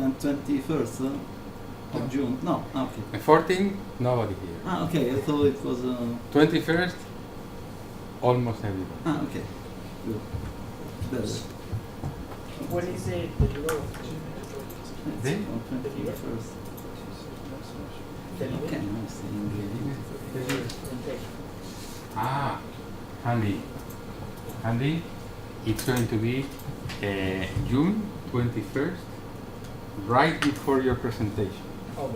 and 21st of June. No, okay. The 14th, nobody here. Okay, I thought it was. 21st, almost everybody. Okay. Good. Better. What is it? The? On 21st. Okay, I see. Ah, handy. Handy. It's going to be June 21st, right before your presentation. Oh.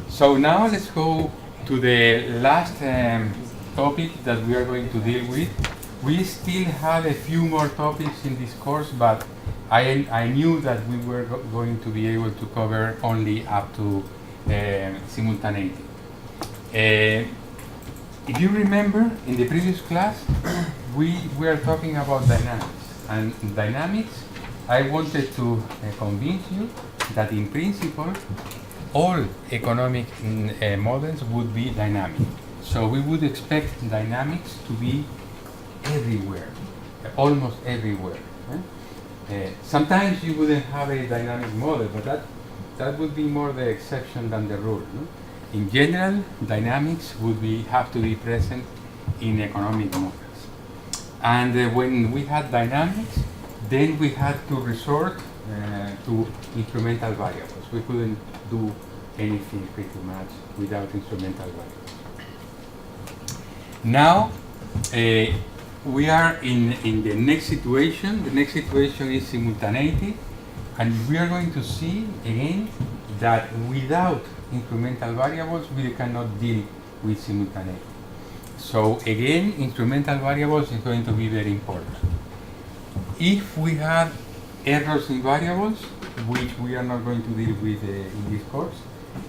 So now let's go to the last topic that we are going to deal with. We still have a few more topics in this course, but I knew that we were going to be able to cover only up to simultaneity. If you remember, in the previous class, we were talking about dynamics. And in dynamics, I wanted to convince you that in principle, all economic models would be dynamic. So we would expect dynamics to be everywhere, almost everywhere. Sometimes you wouldn't have a dynamic model, but that would be more the exception than the rule. No? In general, dynamics would have to be present in economic models. And when we had dynamics, then we had to resort to instrumental variables. We couldn't do anything pretty much without instrumental variables. Now, we are in the next situation. The next situation is simultaneity, and we are going to see again that without incremental variables we cannot deal with simultaneity. So again, incremental variables is going to be very important. If we have errors in variables, which we are not going to deal with in this course,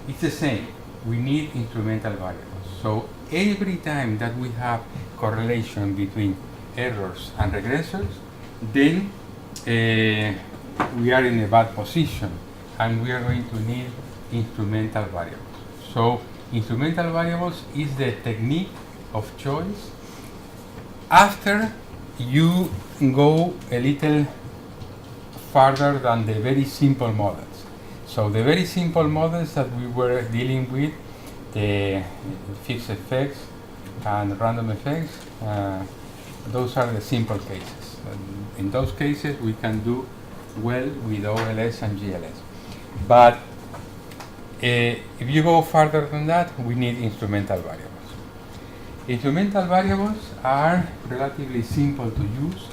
it's the same. We need incremental variables. So every time that we have correlation between errors and regressors, then we are in a bad position, and we are going to need instrumental variables. So instrumental variables is the technique of choice after you go a little farther than the very simple models. So the very simple models that we were dealing with, the fixed effects and random effects, those are the simple cases. In those cases we can do well with OLS and GLS. But if you go further than that, we need instrumental variables. Instrumental variables are relatively simple to use,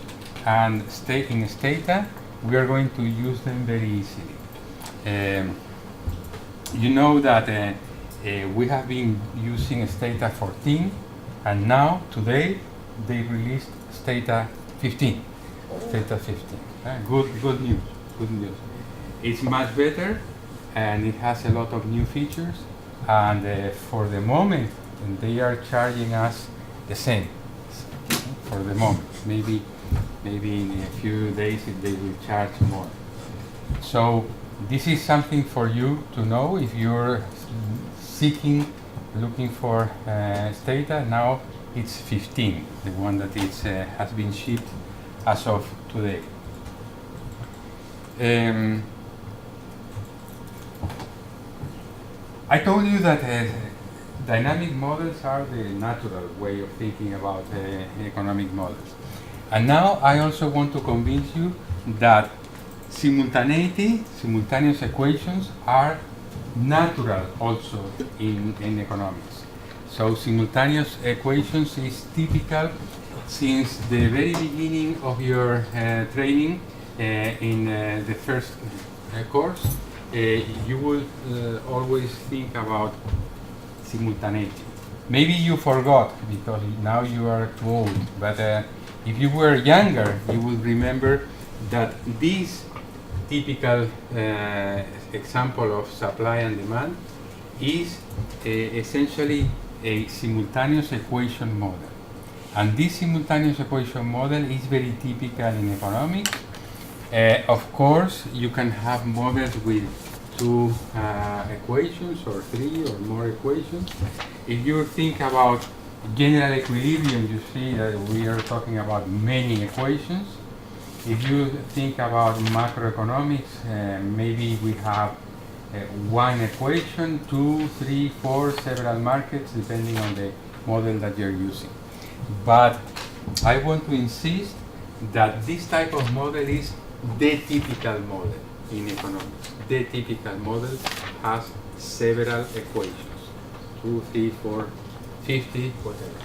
and in Stata we are going to use them very easily. You know that we have been using Stata 14, and now today they released Stata 15. Stata 15. Good news. Good news. It's much better, and it has a lot of new features. And for the moment, they are charging us the same. For the moment, maybe in a few days they will charge more. So this is something for you to know if you're looking for Stata. Now it's 15, the one that has been shipped as of today. I told you that dynamic models are the natural way of thinking about economic models. And now I also want to convince you that simultaneous equations are natural also in economics. So simultaneous equations is typical since the very beginning of your training in the first course. You will always think about simultaneity. Maybe you forgot because now you are too old, but if you were younger, you would remember that this typical example of supply and demand is essentially a simultaneous equation model. And this simultaneous equation model is very typical in economics. Of course, you can have models with two equations or three or more equations. If you think about general equilibrium, you see that we are talking about many equations. if you think about macroeconomics, maybe we have one equation, 2, 3, 4, several markets, depending on the model that you're using. But I want to insist that this type of model is the typical model in economics. The typical model has several equations, 2, 3, 4, 50, whatever.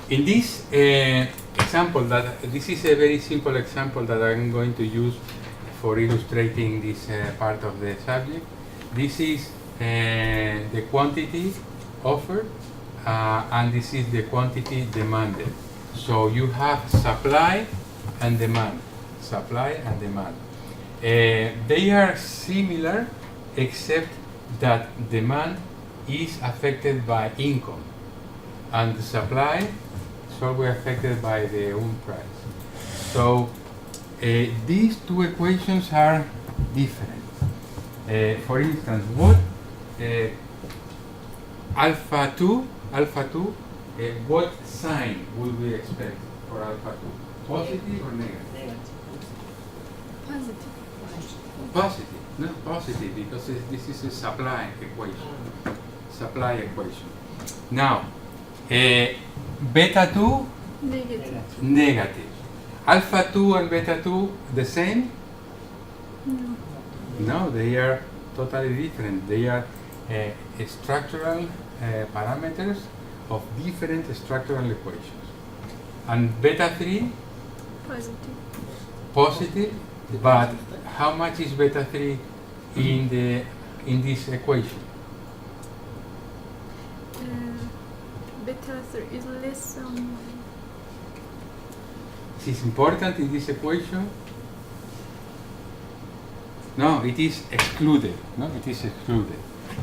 In this example, this is a very simple example that I'm going to use for illustrating this part of the subject. This is the quantity offered, and this is the quantity demanded. So you have supply and demand, supply and demand. They are similar, except that demand is affected by income, and the supply is always affected by the own price. So these two equations are different. For instance, what alpha 2, what sign would we expect for alpha 2? Positive or negative? Positive. Positive, not positive, because this is a supply equation. Supply equation. Now, beta 2, Negative. negative. Alpha 2 and beta 2 the same? No. No, they are totally different. They are structural parameters of different structural equations. And beta 3, Positive. positive, but how much is beta 3 in this equation? Beta 3 is less It is important in this equation? No, it is excluded. No, it is excluded.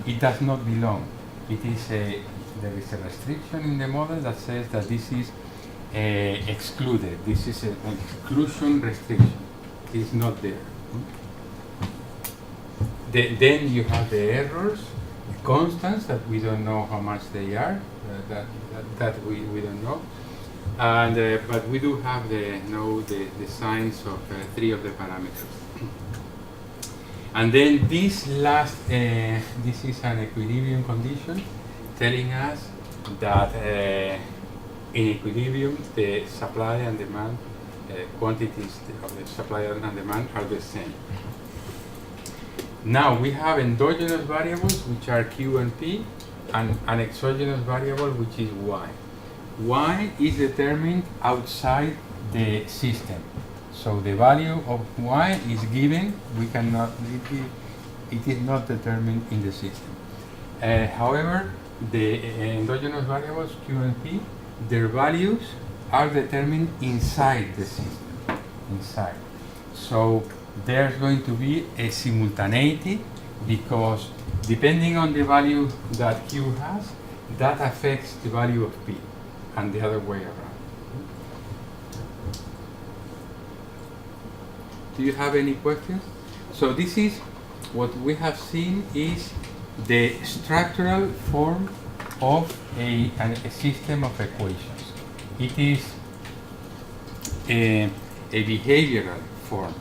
It does not belong. It is there is a restriction in the model that says that this is excluded. This is an exclusion restriction. It is not there. Then you have the errors, the constants that we don't know how much they are. That we don't know. And but we do have the signs of 3 of the parameters. And then this last, this is an equilibrium condition, telling us that in equilibrium the supply and demand quantities of the supply and demand are the same. Now we have endogenous variables, which are Q and P, and an exogenous variable, which is Y. Y is determined outside the system. So the value of Y is given, we cannot, it is not determined in the system. However, the endogenous variables Q and P, their values are determined inside the system, inside. So there's going to be a simultaneity, because depending on the value that Q has, that affects the value of P, and the other way around. Do you have any questions? So this is what we have seen is the structural form of a system of equations. It is a behavioral form,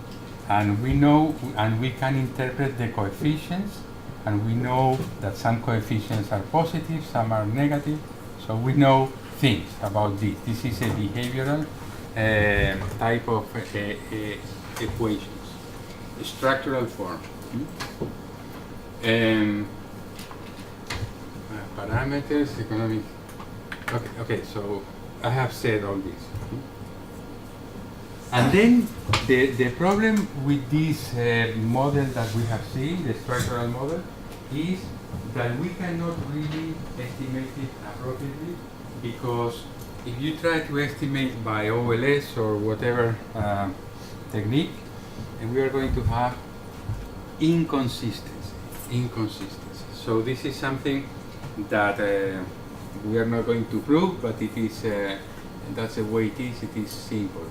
and we know, and we can interpret the coefficients, and we know that some coefficients are positive, some are negative, so we know things about this. This is a behavioral type of equations, structural form. Parameters, economic. Okay. So I have said all this. And then the problem with this model that we have seen, the structural model, is that we cannot really estimate it appropriately, because if you try to estimate by OLS or whatever technique, and we are going to have inconsistency. So this is something that we are not going to prove, but it is that's the way it is. It is simple.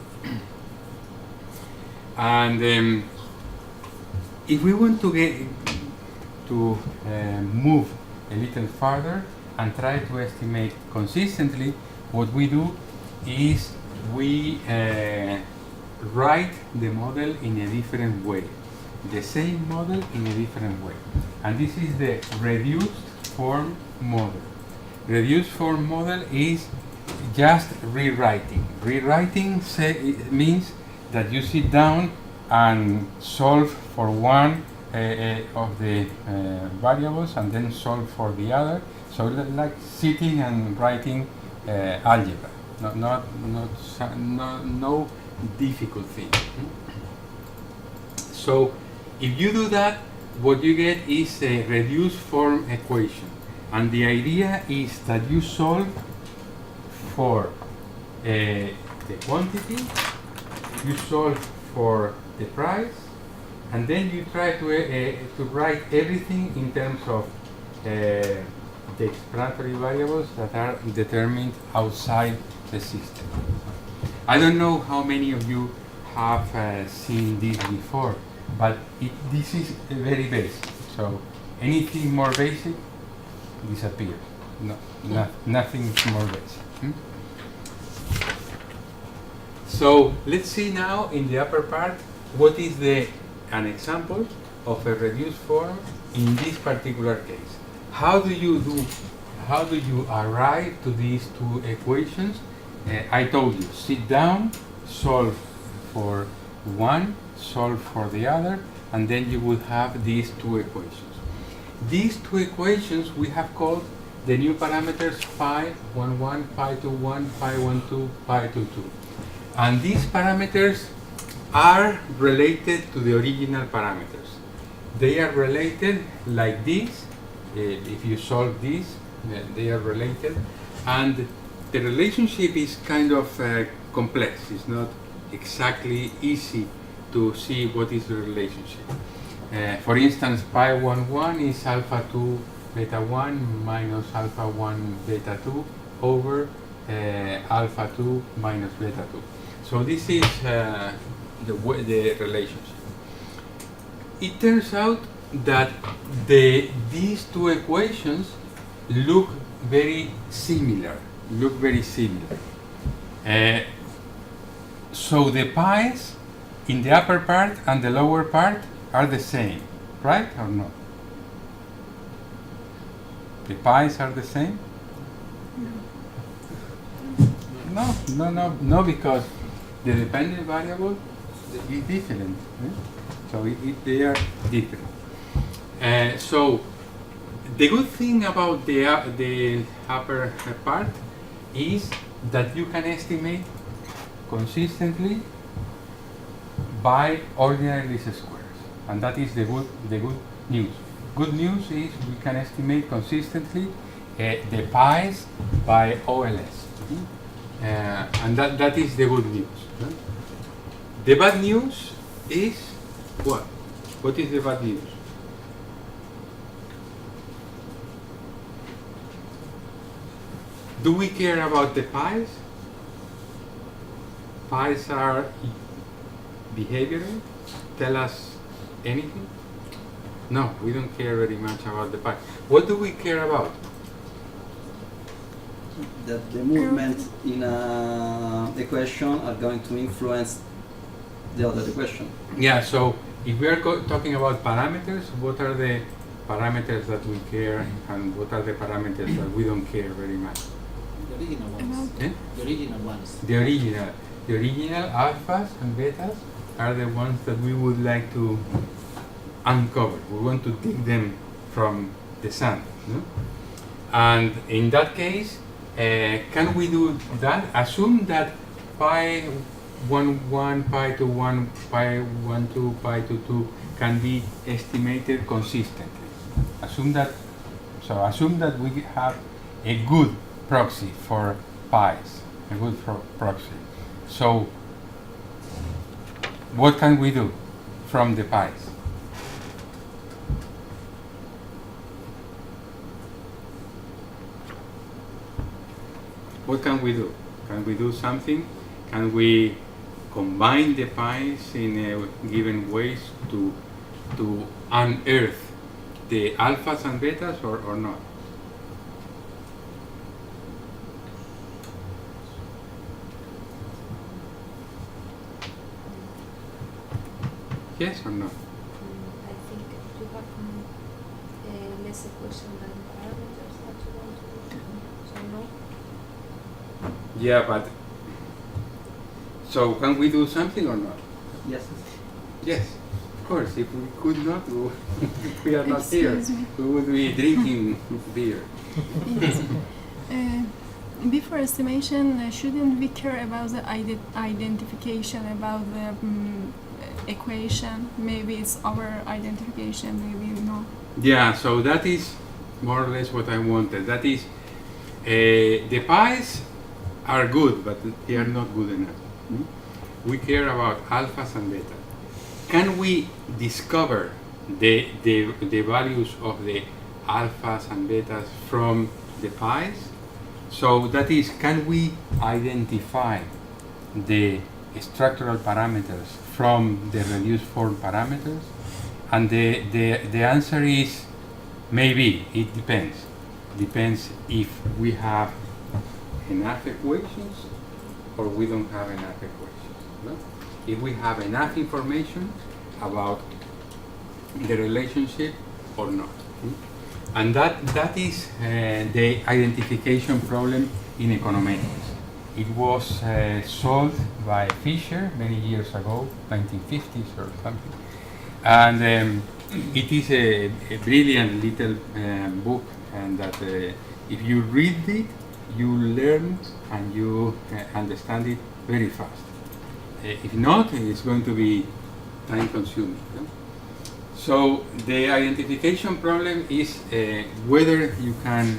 And if we want to move a little further and try to estimate consistently, what we do is we write the model in a different way. The same model in a different way. And this is the reduced form model. Reduced form model is just rewriting. Rewriting means that you sit down and solve for one of the variables and then solve for the other. So like sitting and writing algebra. No difficult thing. So if you do that, what you get is a reduced form equation. And the idea is that you solve for the quantity, you solve for the price, and then you try to write everything in terms of the explanatory variables that are determined outside the system. I don't know how many of you have seen this before, but this is very basic. So anything more basic disappears. Nothing more basic. So let's see now in the upper part what is an example of a reduced form in this particular case. How do you arrive to these two equations? I told you, sit down, solve for one, solve for the other, and then you would have these two equations. These two equations we have called the new parameters phi 11, phi 21, phi 12, phi 22. And these parameters are related to the original parameters. They are related like this. If you solve this, they are related. And the relationship is kind of complex. It's not exactly easy to see what is the relationship. For instance, pi 11 is alpha 2 beta 1 minus alpha 1 beta 2 over alpha 2 minus beta 2. So this is the relationship. It turns out that these two equations look very similar. So the pi's in the upper part and the lower part are the same, right or not? The pi's are the same? No, because the dependent variable is different. So they are different. So the good thing about the upper part is that you can estimate consistently by ordinary least squares, and that is the good news. Good news is we can estimate consistently the pi's by OLS, and that is the good news. The bad news is what? What is the bad news? Do we care about the pi's? Pi's are behavioral? Tell us anything? No, we don't care very much about the pi. What do we care about? That the movement in a equation are going to influence the other equation. Yeah, so if we are talking about parameters, what are the parameters that we care and what are the parameters that we don't care very much? The original ones. Eh? The original ones. The original alphas and betas are the ones that we would like to uncover. We want to dig them from the sand. No? And in that case, can we do that? Assume that pi 11, pi 21, pi 12, pi 22 can be estimated consistently. Assume that we have a good proxy for pi's, a good proxy. So what can we do from the pi's? What can we do? Can we do something? Can we combine the pi's in a given ways to unearth the alphas and betas or not? Yes or no? I think you have less equation than parameters that you want to do. So no. Yeah, but so can we do something or not? Yes. Yes, of course. If we could not, we are not here. Excuse me. We would be drinking beer. Yes. Before estimation, shouldn't we care about the identification, about the equation? Maybe it's our identification, maybe no. Yeah, so that is more or less what I wanted. That is, the pies are good, but they are not good enough. We care about alphas and betas. Can we discover the values of the alphas and betas from the pies? So that is, can we identify the structural parameters from the reduced form parameters? And the answer is maybe. It depends. Depends if we have enough equations or we don't have enough equations. No? If we have enough information about the relationship or not. And that is the identification problem in econometrics. It was solved by Fisher many years ago, 1950s or something. And it is a brilliant little book, and that if you read it, you learn and you understand it very fast. If not, it's going to be time consuming. No? So the identification problem is whether you can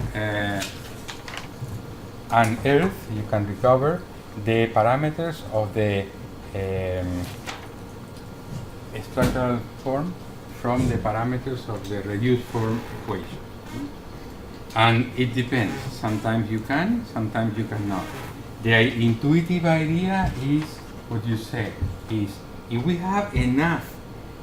unearth, you can recover the parameters of the structural form from the parameters of the reduced form equation. And it depends. Sometimes you can, sometimes you cannot. The intuitive idea is what you said, is if we have enough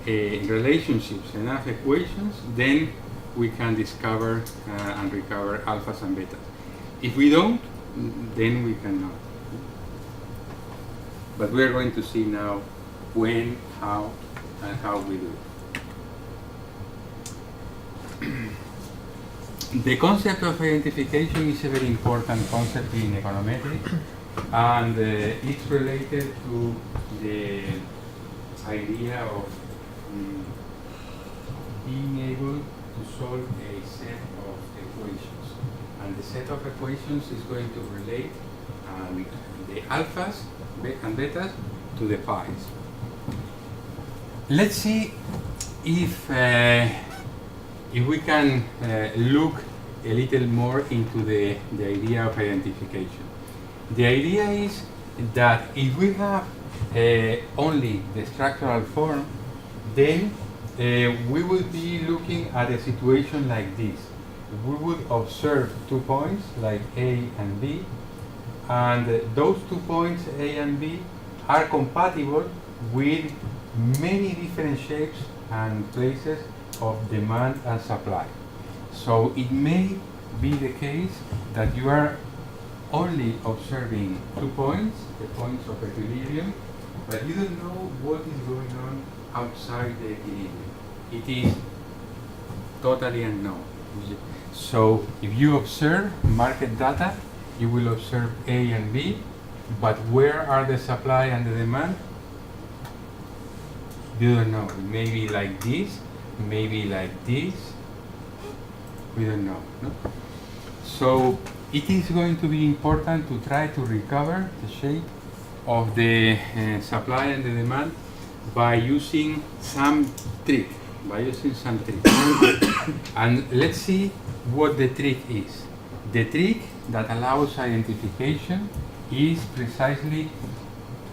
relationships, enough equations, then we can discover and recover alphas and betas. If we don't, then we cannot. But we are going to see now when, how, and how we do it. The concept of identification is a very important concept in econometrics, and it's related to the idea of being able to solve a set of equations. And the set of equations is going to relate the alphas and betas to the pies. Let's see if we can look a little more into the idea of identification. The idea is that if we have only the structural form, then we would be looking at a situation like this. We would observe 2 points like A and B, and those 2 points A and B are compatible with many different shapes and places of demand and supply. So it may be the case that you are only observing 2 points, the points of equilibrium, but you don't know what is going on outside the equilibrium. It is totally unknown. So if you observe market data, you will observe A and B, but where are the supply and the demand? You don't know. It may be like this, maybe like this. We don't know. No? So it is going to be important to try to recover the shape of the supply and the demand by using some trick. And let's see what the trick is. The trick that allows identification is precisely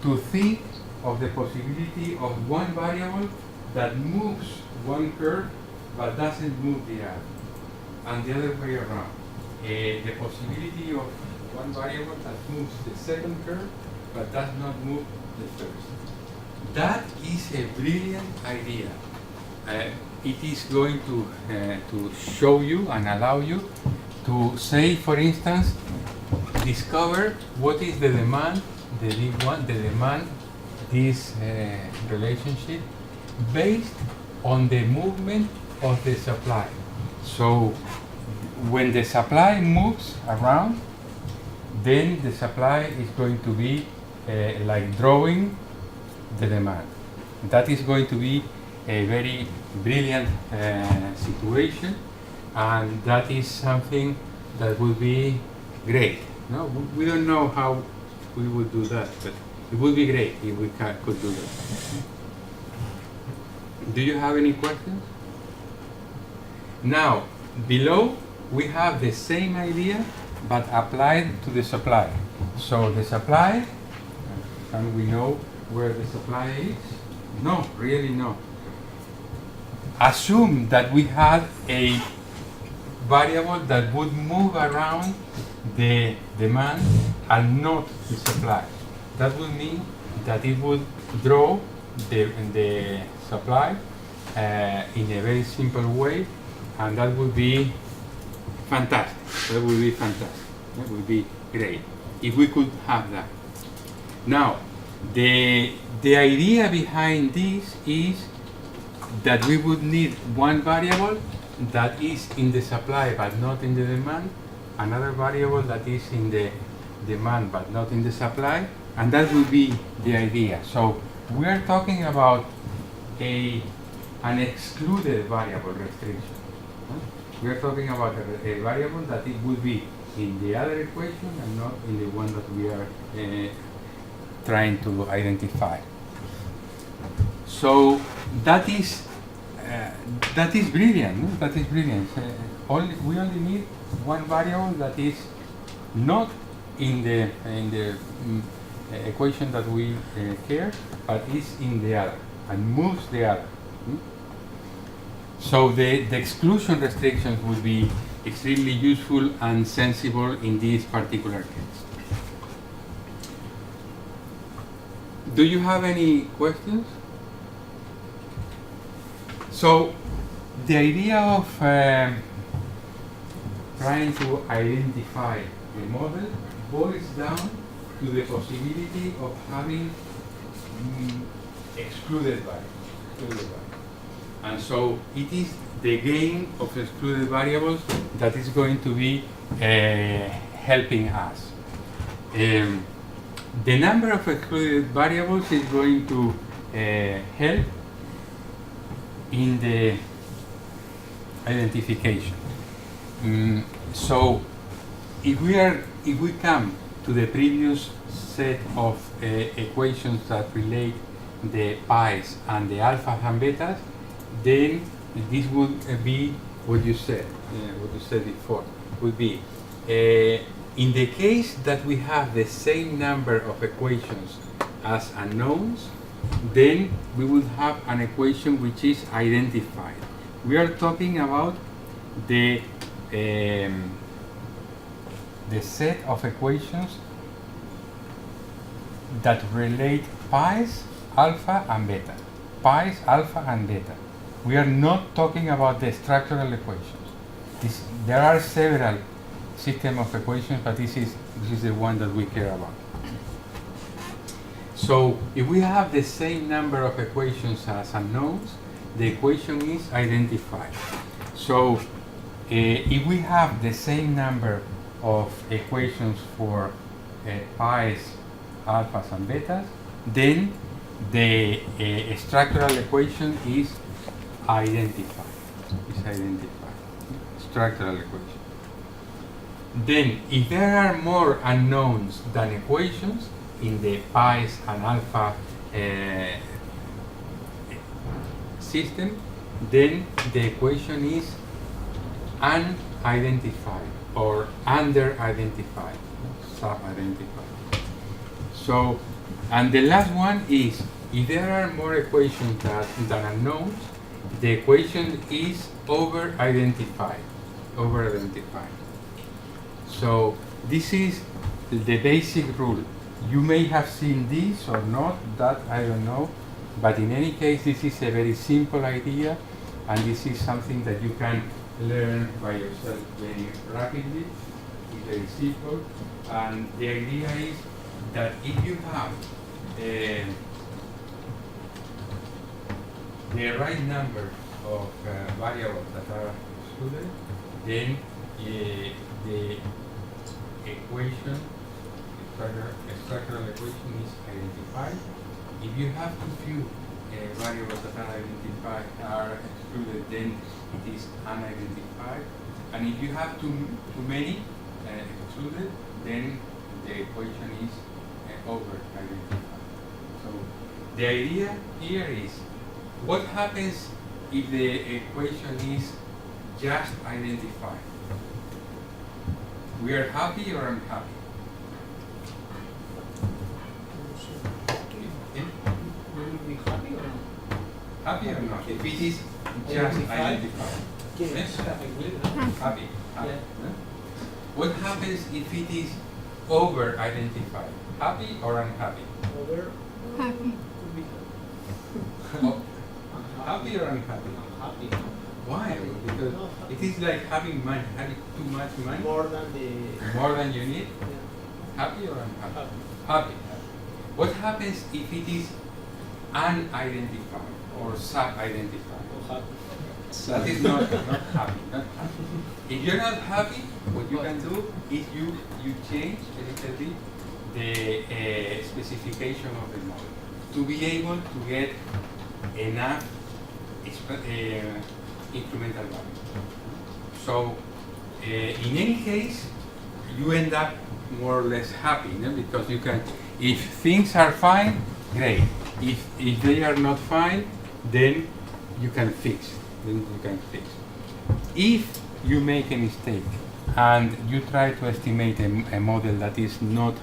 to think of the possibility of one variable that moves one curve but doesn't move the other, and the other way around. The possibility of one variable that moves the second curve but does not move the first. That is a brilliant idea. It is going to show you and allow you to say, for instance, discover what is the demand, the D1, the demand, this relationship based on the movement of the supply. So when the supply moves around, then the supply is going to be like drawing the demand. That is going to be a very brilliant situation, and that is something that would be great. No, we don't know how we would do that, but it would be great if we could do that. Do you have any questions? Now, below we have the same idea but applied to the supply. So the supply, and we know where the supply is? No, really no. Assume that we had a variable that would move around the demand and not the supply. That would mean that it would draw the supply in a very simple way, and that would be fantastic. That would be fantastic. That would be great if we could have that. Now, the idea behind this is that we would need one variable that is in the supply but not in the demand, another variable that is in the demand but not in the supply, and that would be the idea. So we are talking about an excluded variable restriction. We are talking about a variable that it would be in the other equation and not in the one that we are trying to identify. So that is brilliant. No? That is brilliant. We only need one variable that is not in the equation that we care, but is in the other and moves the other. So the exclusion restrictions would be extremely useful and sensible in this particular case. Do you have any questions? So the idea of trying to identify a model boils down to the possibility of having excluded variables. And so it is the game of excluded variables that is going to be helping us. The number of excluded variables is going to help in the identification. So if we come to the previous set of equations that relate the pi's and the alphas and betas, then this would be what you said before. Would be in the case that we have the same number of equations as unknowns, then we would have an equation which is identified. We are talking about the set of equations that relate pi's, alpha, and beta. Pi's, alpha, and beta. We are not talking about the structural equations. There are several systems of equations, but this is the one that we care about. So if we have the same number of equations as unknowns, the equation is identified. So if we have the same number of equations for pi's, alphas, and betas, then the structural equation is identified. Structural equation. Then, if there are more unknowns than equations in the pi's and alpha system, then the equation is unidentified or under-identified, sub-identified. So, and the last one is, if there are more equations than unknowns, the equation is over-identified. So this is the basic rule. You may have seen this or not, that I don't know, but in any case, this is a very simple idea, and this is something that you can learn by yourself very rapidly. It's very simple, and the idea is that if you have the the right number of variables that are excluded, then the equation, the structural equation is identified. If you have too few variables that are identified are excluded, then it is unidentified. And if you have too many excluded, then the equation is over-identified. So the idea here is, what happens if the equation is just identified? We are happy or unhappy? We will be happy or not? Happy or not? If it is just identified. Yes, I agree. Happy. Yeah. Huh? What happens if it is over-identified? Happy or unhappy? Over. Happy. Could be Oh, happy or unhappy? happy. Why? Because it is like having money, having too much money, More than the. more than you need. Yeah. Happy or unhappy? Happy. Happy. What happens if it is unidentified or sub-identified? Or happy. That is not happy. Not happy. If you're not happy, what you can do is you change a little bit the specification of the model to be able to get enough incremental value. So in any case, you end up more or less happy, no? Because you can, if things are fine, great. If they are not fine, then you can fix. If you make a mistake and you try to estimate a model that is not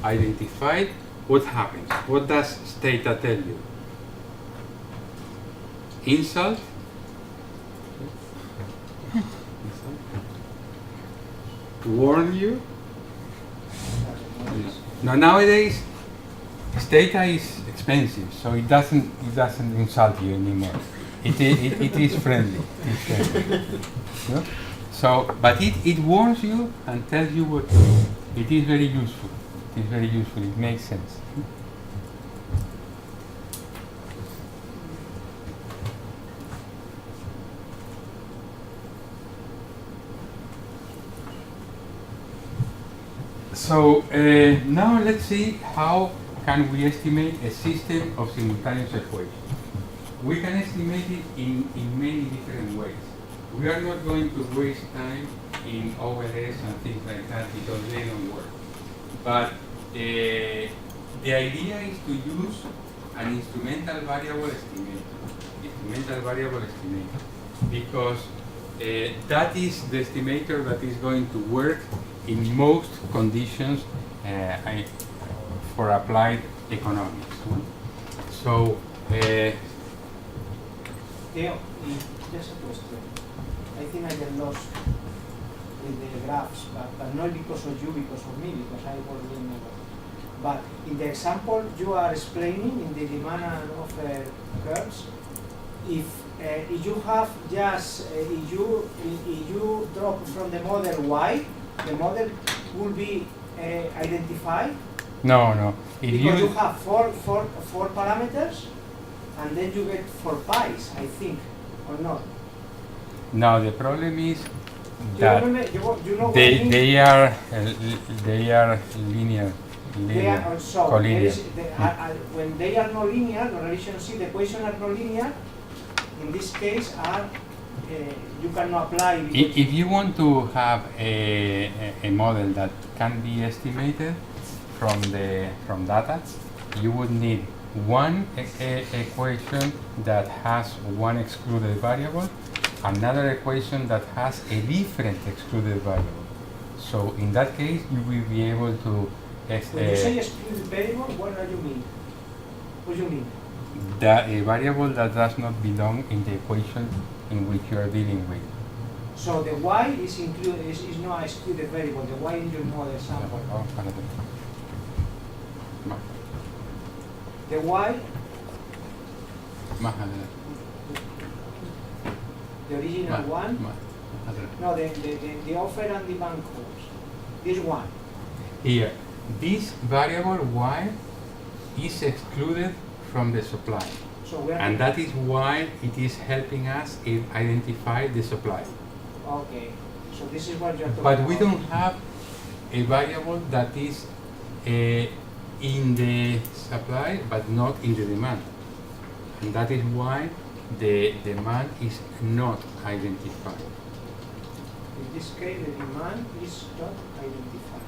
identified, what happens? What does Stata tell you? Insult? Warn you? Now nowadays, Stata is expensive, so it doesn't insult you anymore. It is friendly. It's friendly. No? So, but it warns you and tells you what to do. It is very useful. It is very useful. It makes sense. So now let's see how can we estimate a system of simultaneous equations. We can estimate it in many different ways. We are not going to waste time in OLS and things like that because they don't work. But the idea is to use an instrumental variable estimator. Because that is the estimator that is going to work in most conditions for applied economics. So, Theo, just a question. I think I get lost with the graphs, but not because of you, because of me, because I already remember. But in the example you are explaining in the demand and offer curves, if you have just if you drop from the model Y, the model will be identified. no. If Because you have four parameters, and then you get 4 pi's, I think, or not. No, the problem is You that remember, you know what I mean? they are linear. They are also collinear. when they are not linear, the relation C, the equations are not linear. In this case, are you cannot apply. If you want to have a model that can be estimated from data, you would need one equation that has one excluded variable, another equation that has a different excluded variable. So in that case, you will be able to. When you say excluded variable, what do you mean? What do you mean? A variable that does not belong in the equation in which you are dealing with. So the Y is included is not excluded variable. The Y in your model sample. The Y, the original one. No, the offer and demand curves. This one. Here, this variable y is excluded from the supply. So we are And that is why it is helping us identify the supply. okay. So this is what you're talking But about. we don't have a variable that is in the supply but not in the demand. And that is why the demand is not identified. In this case, the demand is not identified.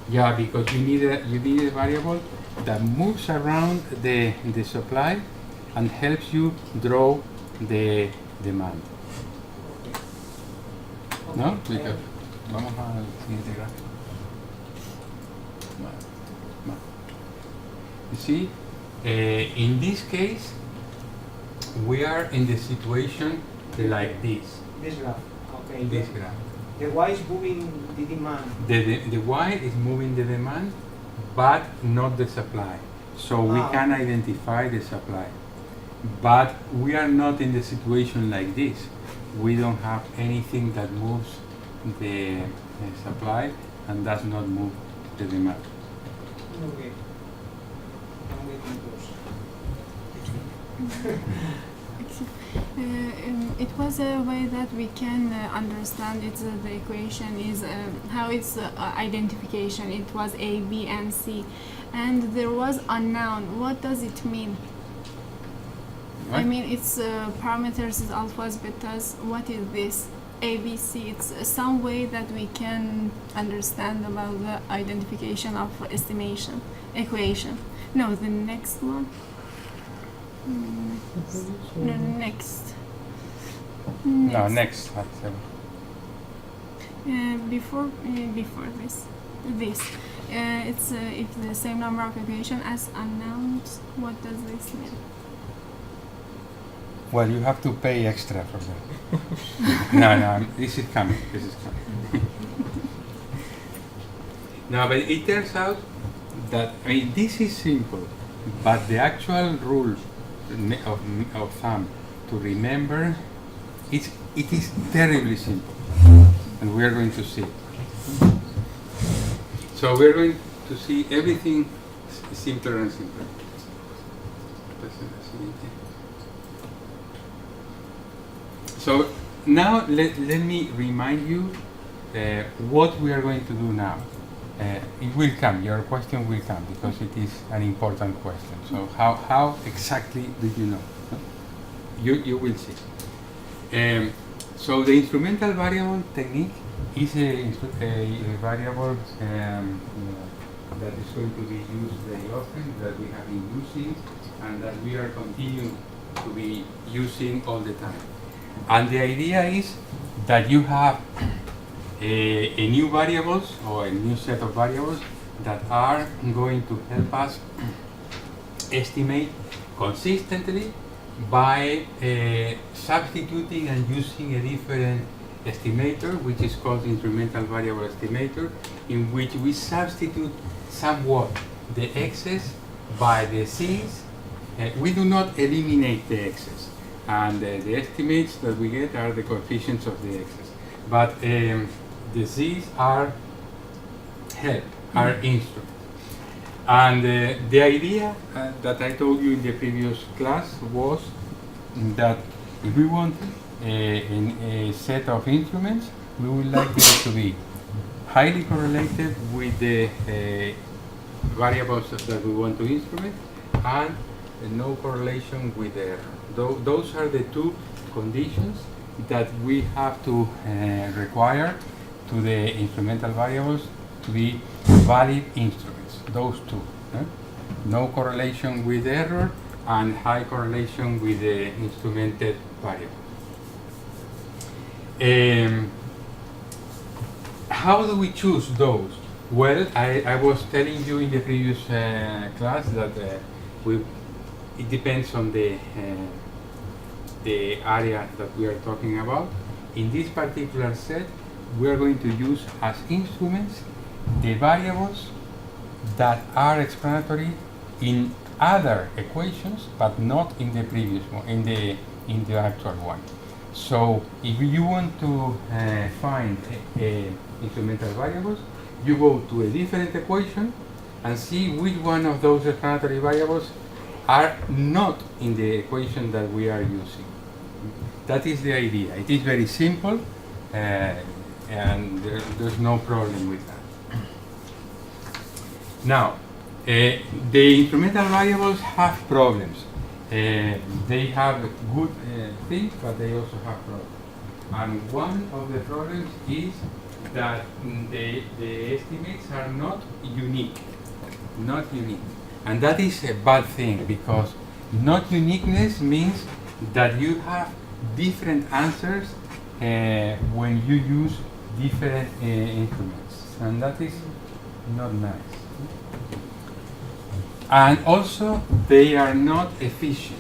Yeah, because you need a variable that moves around the supply and helps you draw the demand. Okay. ¿No? Okay. Because, vamos al siguiente gráfico. You see, in this case, we are in the situation like this. This graph. Okay. This graph. The Y is moving the demand. The Y is moving the demand, but not the supply. So we can identify the supply. But we are not in the situation like this. We don't have anything that moves the supply and does not move the demand. Okay. I'm getting close. It was a way that we can understand it. The equation is how it's identification. It was A, B, and C, and there was unknown. What does it mean? I Right? mean, it's parameters, is alphas, betas. What is this? A, B, C. It's some way that we can understand about the identification of estimation equation. No, the next one. No, next. No, next. Before this, it's if the same number of equation as unknowns. What does this mean? Well, you have to pay extra for that. No, this is coming. This is coming. No, but it turns out that, I mean, this is simple, but the actual rule of thumb to remember, it is terribly simple, and we are going to see. So we are going to see everything simpler and simpler. So now let me remind you what we are going to do now. It will come, your question will come, because it is an important question. So how exactly do you know? You will see. So the instrumental variable technique is a variable that is going to be used very often, that we have been using, and that we are continuing to be using all the time. And the idea is that you have a new variables or a new set of variables that are going to help us estimate consistently by substituting and using a different estimator, which is called instrumental variable estimator, in which we substitute somewhat the x's by the z's. We do not eliminate the x's, and the estimates that we get are the coefficients of the x's. But the z's are help, are instruments. And the idea that I told you in the previous class was that if we want a set of instruments, we would like them to be highly correlated with the variables that we want to instrument, and no correlation with the error. Those are the two conditions that we have to require to the instrumental variables to be valid instruments. Those two. No correlation with error and high correlation with the instrumented variable. How do we choose those? Well, I was telling you in the previous class that it depends on the area that we are talking about. In this particular set, we are going to use as instruments the variables that are explanatory in other equations, but not in the previous one, in the actual one. So if you want to find instrumental variables, you go to a different equation and see which one of those explanatory variables are not in the equation that we are using. That is the idea. It is very simple, and there's no problem with that. Now, the incremental variables have problems. They have good things, but they also have problems. And one of the problems is that the estimates are not unique. Not unique. And that is a bad thing, because not uniqueness means that you have different answers when you use different increments. And that is not nice. And also, they are not efficient,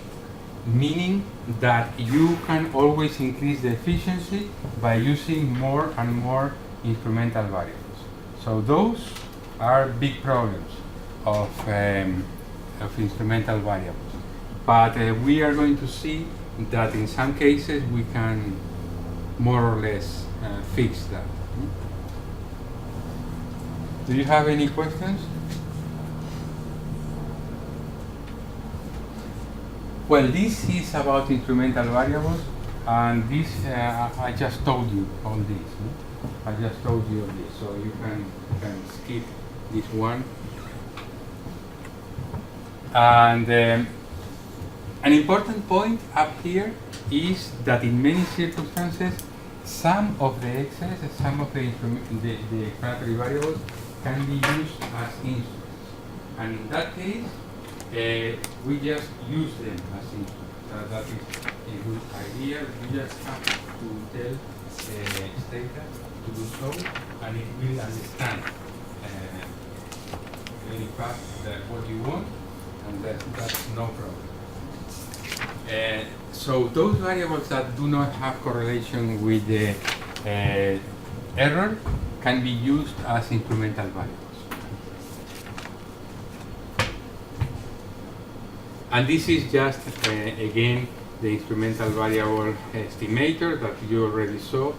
meaning that you can always increase the efficiency by using more and more incremental variables. So those are big problems of instrumental variables. But we are going to see that in some cases we can more or less fix that. Do you have any questions? Well, this is about incremental variables, and this I just told you all this. I just told you all this, so you can skip this one. And an important point up here is that in many circumstances, some of the x's, some of the explanatory variables can be used as instruments. And in that case, we just use them as instruments. That is a good idea. You just have to tell Stata to do so, and it will understand very fast what you want, and that's no problem. So those variables that do not have correlation with the error can be used as incremental variables. And this is just, again, the instrumental variable estimator that you already saw.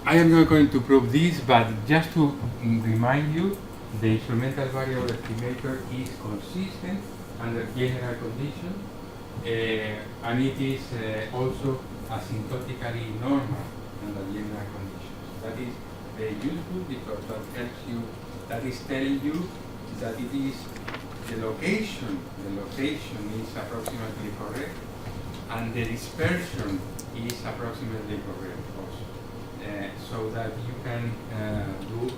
I am not going to prove this, but just to remind you, the instrumental variable estimator is consistent under general conditions, and it is also asymptotically normal under general conditions. That is very useful because that helps you, that is telling you that it is the location is approximately correct, and the dispersion is approximately correct also, so that you can do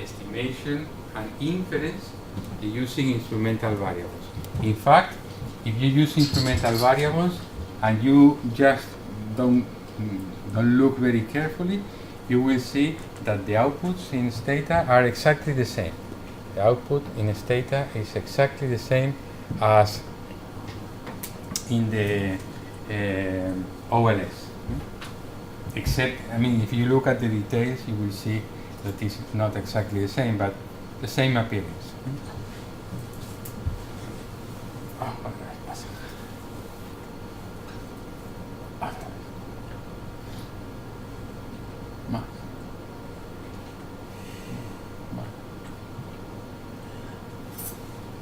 estimation and inference using instrumental variables. In fact, if you use instrumental variables and you just don't look very carefully, you will see that the outputs in Stata are exactly the same. The output in Stata is exactly the same as in the OLS. Except, I mean, if you look at the details, you will see that it's not exactly the same, but the same appearance.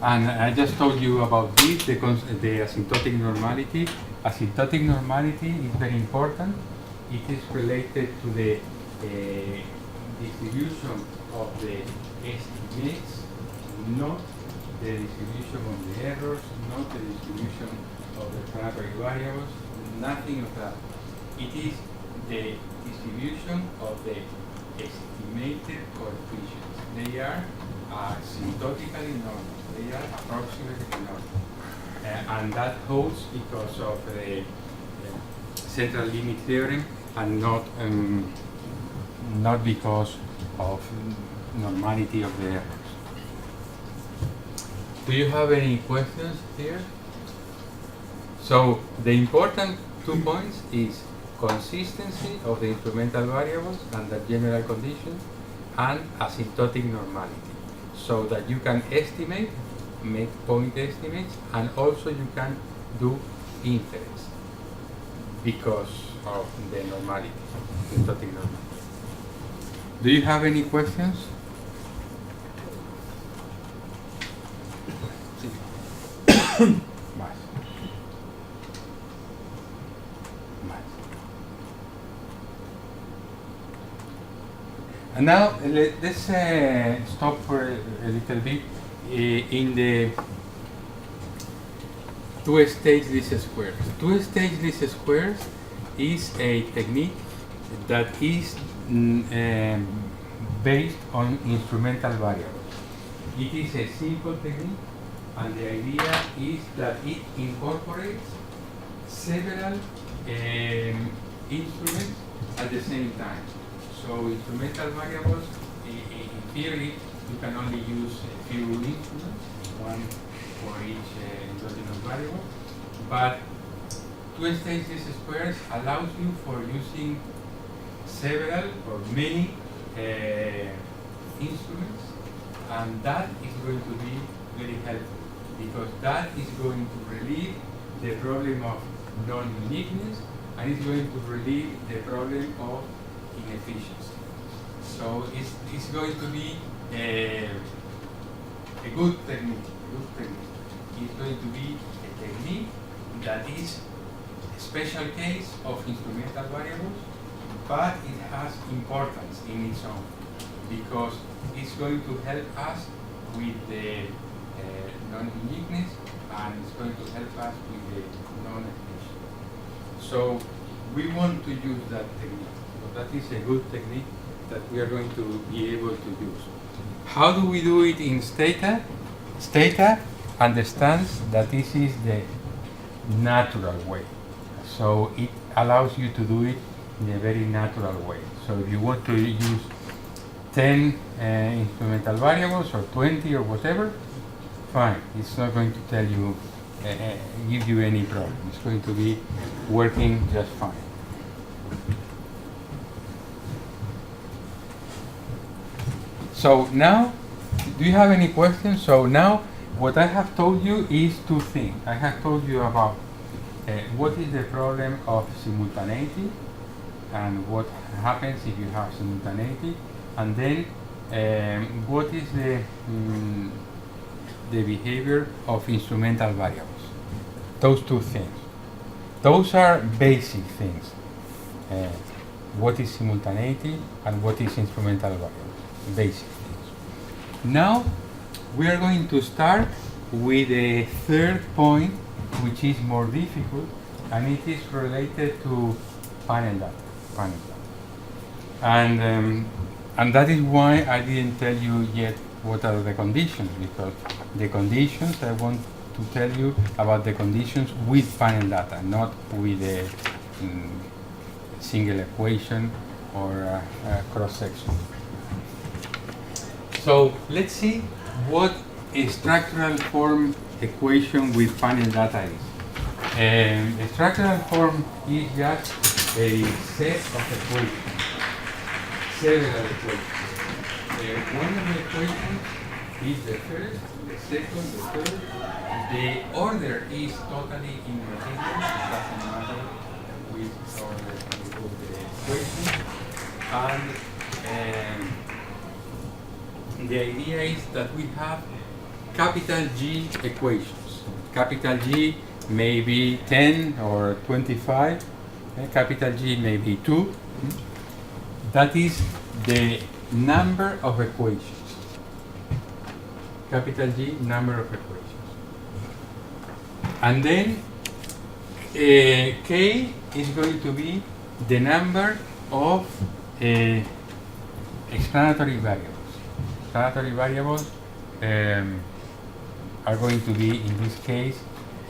And I just told you about this, the asymptotic normality. Asymptotic normality is very important. It is related to the distribution of the estimates, not the distribution of the errors, not the distribution of the explanatory variables, nothing of that. It is the distribution of the estimated coefficients. They are asymptotically normal. They are approximately normal. And that holds because of the central limit theorem, and not because of normality of the errors. Do you have any questions here? So the important 2 points is consistency of the instrumental variables under general conditions and asymptotic normality, so that you can estimate, make point estimates, and also you can do inference because of the normality, asymptotic normality. Do you have any questions? Más. Más. And now let's stop for a little bit in the two-stage least squares. Two-stage least squares is a technique that is based on instrumental variables. It is a simple technique, and the idea is that it incorporates several instruments at the same time. So instrumental variables, in theory, you can only use a few instruments, one for each endogenous variable, but two-stage least squares allows you for using several or many instruments, and that is going to be very helpful because that is going to relieve the problem of non-uniqueness and it's going to relieve the problem of inefficiency. So it's going to be a good technique. It's going to be a technique that is a special case of instrumental variables, but it has importance in its own because it's going to help us with the non-uniqueness and it's going to help us with the non-efficiency. So we want to use that technique. So that is a good technique that we are going to be able to use. How do we do it in Stata? Stata understands that this is the natural way. So it allows you to do it in a very natural way. So if you want to use 10 instrumental variables or 20 or whatever, fine. It's not going to tell you, give you any problem. It's going to be working just fine. So now, do you have any questions? So now, what I have told you is two things. I have told you about what is the problem of simultaneity and what happens if you have simultaneity, and then what is the behavior of instrumental variables. Those two things. Those are basic things. What is simultaneity and what is instrumental variables. Basic things. Now we are going to start with a third point, which is more difficult, and it is related to panel data. And that is why I didn't tell you yet what are the conditions, because the conditions, I want to tell you about the conditions with panel data, not with a single equation or a cross-section. So let's see what a structural form equation with panel data is. A structural form is just a set of equations, several equations. One of the equations is the first, the second, the third. The order is totally independent. It doesn't matter which order you put the equation. And the idea is that we have capital G equations. Capital G may be 10 or 25. Capital G may be 2. That is the number of equations. Capital G, number of equations. And then K is going to be the number of explanatory variables. Explanatory variables are going to be, in this case,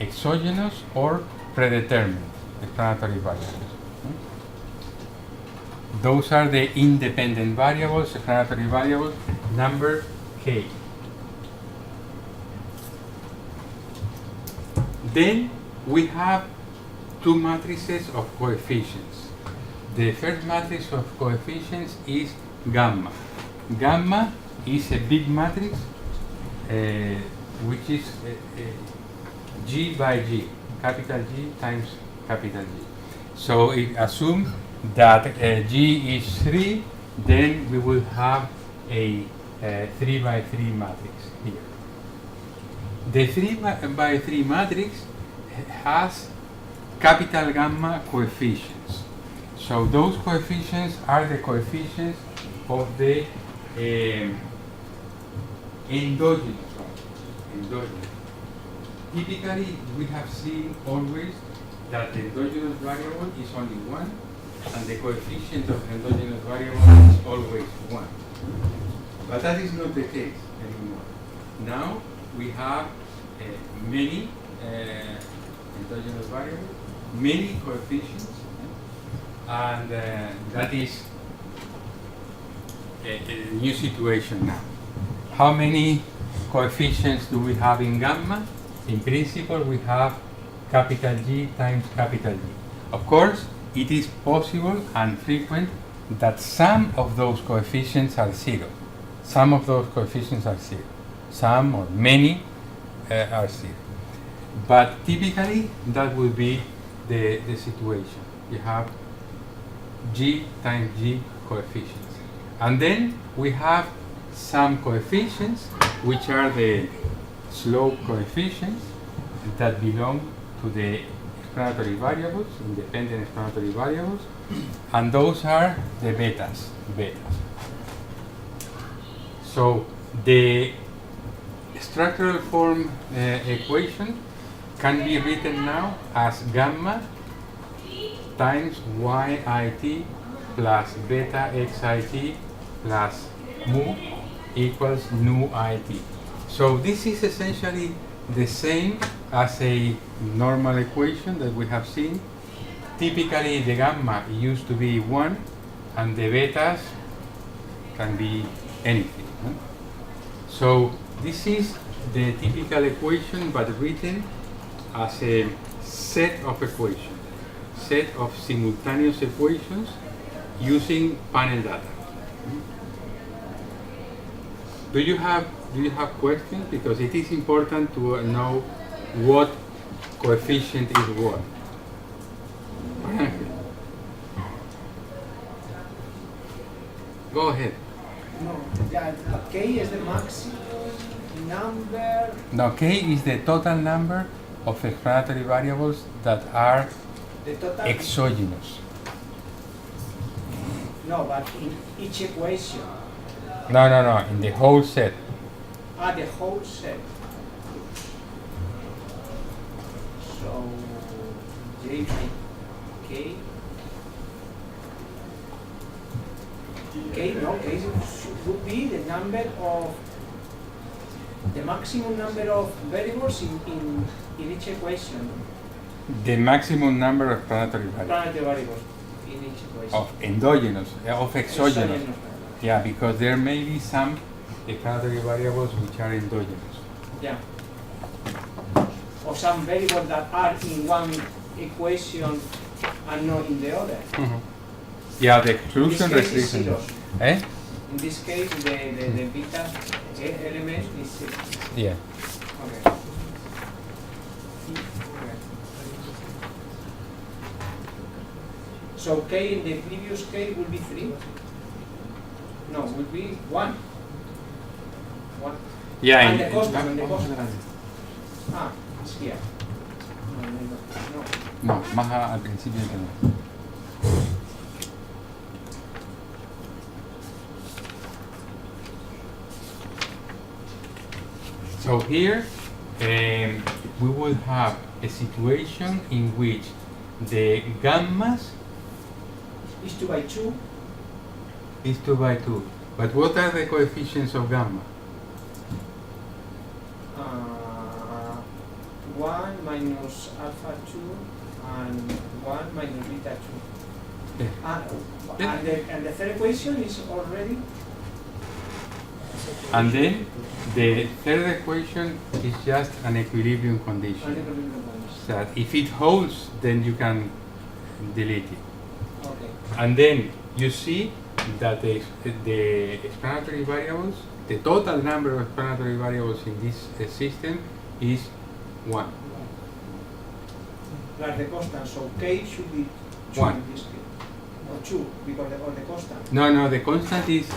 exogenous or predetermined explanatory variables. Those are the independent variables, explanatory variables, number K. Then we have two matrices of coefficients. The first matrix of coefficients is gamma. Gamma is a big matrix which is G by G, capital G times capital G. So if assume that G is 3, then we will have a 3 by 3 matrix here. The 3 by 3 matrix has capital gamma coefficients. So those coefficients are the coefficients of the endogenous one. Endogenous. Typically, we have seen always that the endogenous variable is only 1, and the coefficient of the endogenous variable is always 1. But that is not the case anymore. Now we have many endogenous variables, many coefficients, and that is a new situation now. How many coefficients do we have in gamma? In principle, we have capital G times capital G. Of course, it is possible and frequent that some of those coefficients are 0. Some of those coefficients are 0. Some or many are 0. But typically, that will be the situation. You have G times G coefficients. And then we have some coefficients, which are the slope coefficients that belong to the explanatory variables, independent explanatory variables, and those are the betas. So the structural form equation can be written now as gamma times yit plus beta xit plus mu equals nu it. So this is essentially the same as a normal equation that we have seen. Typically the gamma used to be 1 and the betas can be anything. So this is the typical equation, but written as a set of equations, set of simultaneous equations using panel data. Do you have questions? Because it is important to know what coefficient is what. Go ahead. No, yeah, K is the maximum number. Now K is the total number of explanatory variables that are The total. exogenous. No, but in each equation. No, in the whole set. The whole set. So J by K. K would be the number of the maximum number of variables in each equation. The maximum number of explanatory variables. Explanatory variables in each equation. Of endogenous, of exogenous. Exogenous. Yeah, because there may be some explanatory variables which are endogenous. Yeah. Or some variables that are in one equation and not in the other. Yeah, the In this exclusion case, it's restriction. zeros. Eh? In this case, the beta element is 0. Yeah. Okay. So K in the previous K will be 3? No, will be 1. 1. Yeah. And the constant, it's here. No. No, más al principio que no. So here we will have a situation in which the gammas It's 2 by 2. is 2 by 2. But what are the coefficients of gamma? 1 minus alpha 2 and 1 minus beta 2. Yeah. And the third equation is already. And then the third equation is just an equilibrium condition. That if it holds, then you can delete it. Okay. And then you see that the explanatory variables, the total number of explanatory variables in this system is 1. Plus the constant, so K should be 2 1. in this case. Or 2, because of the constant. No, the constant is,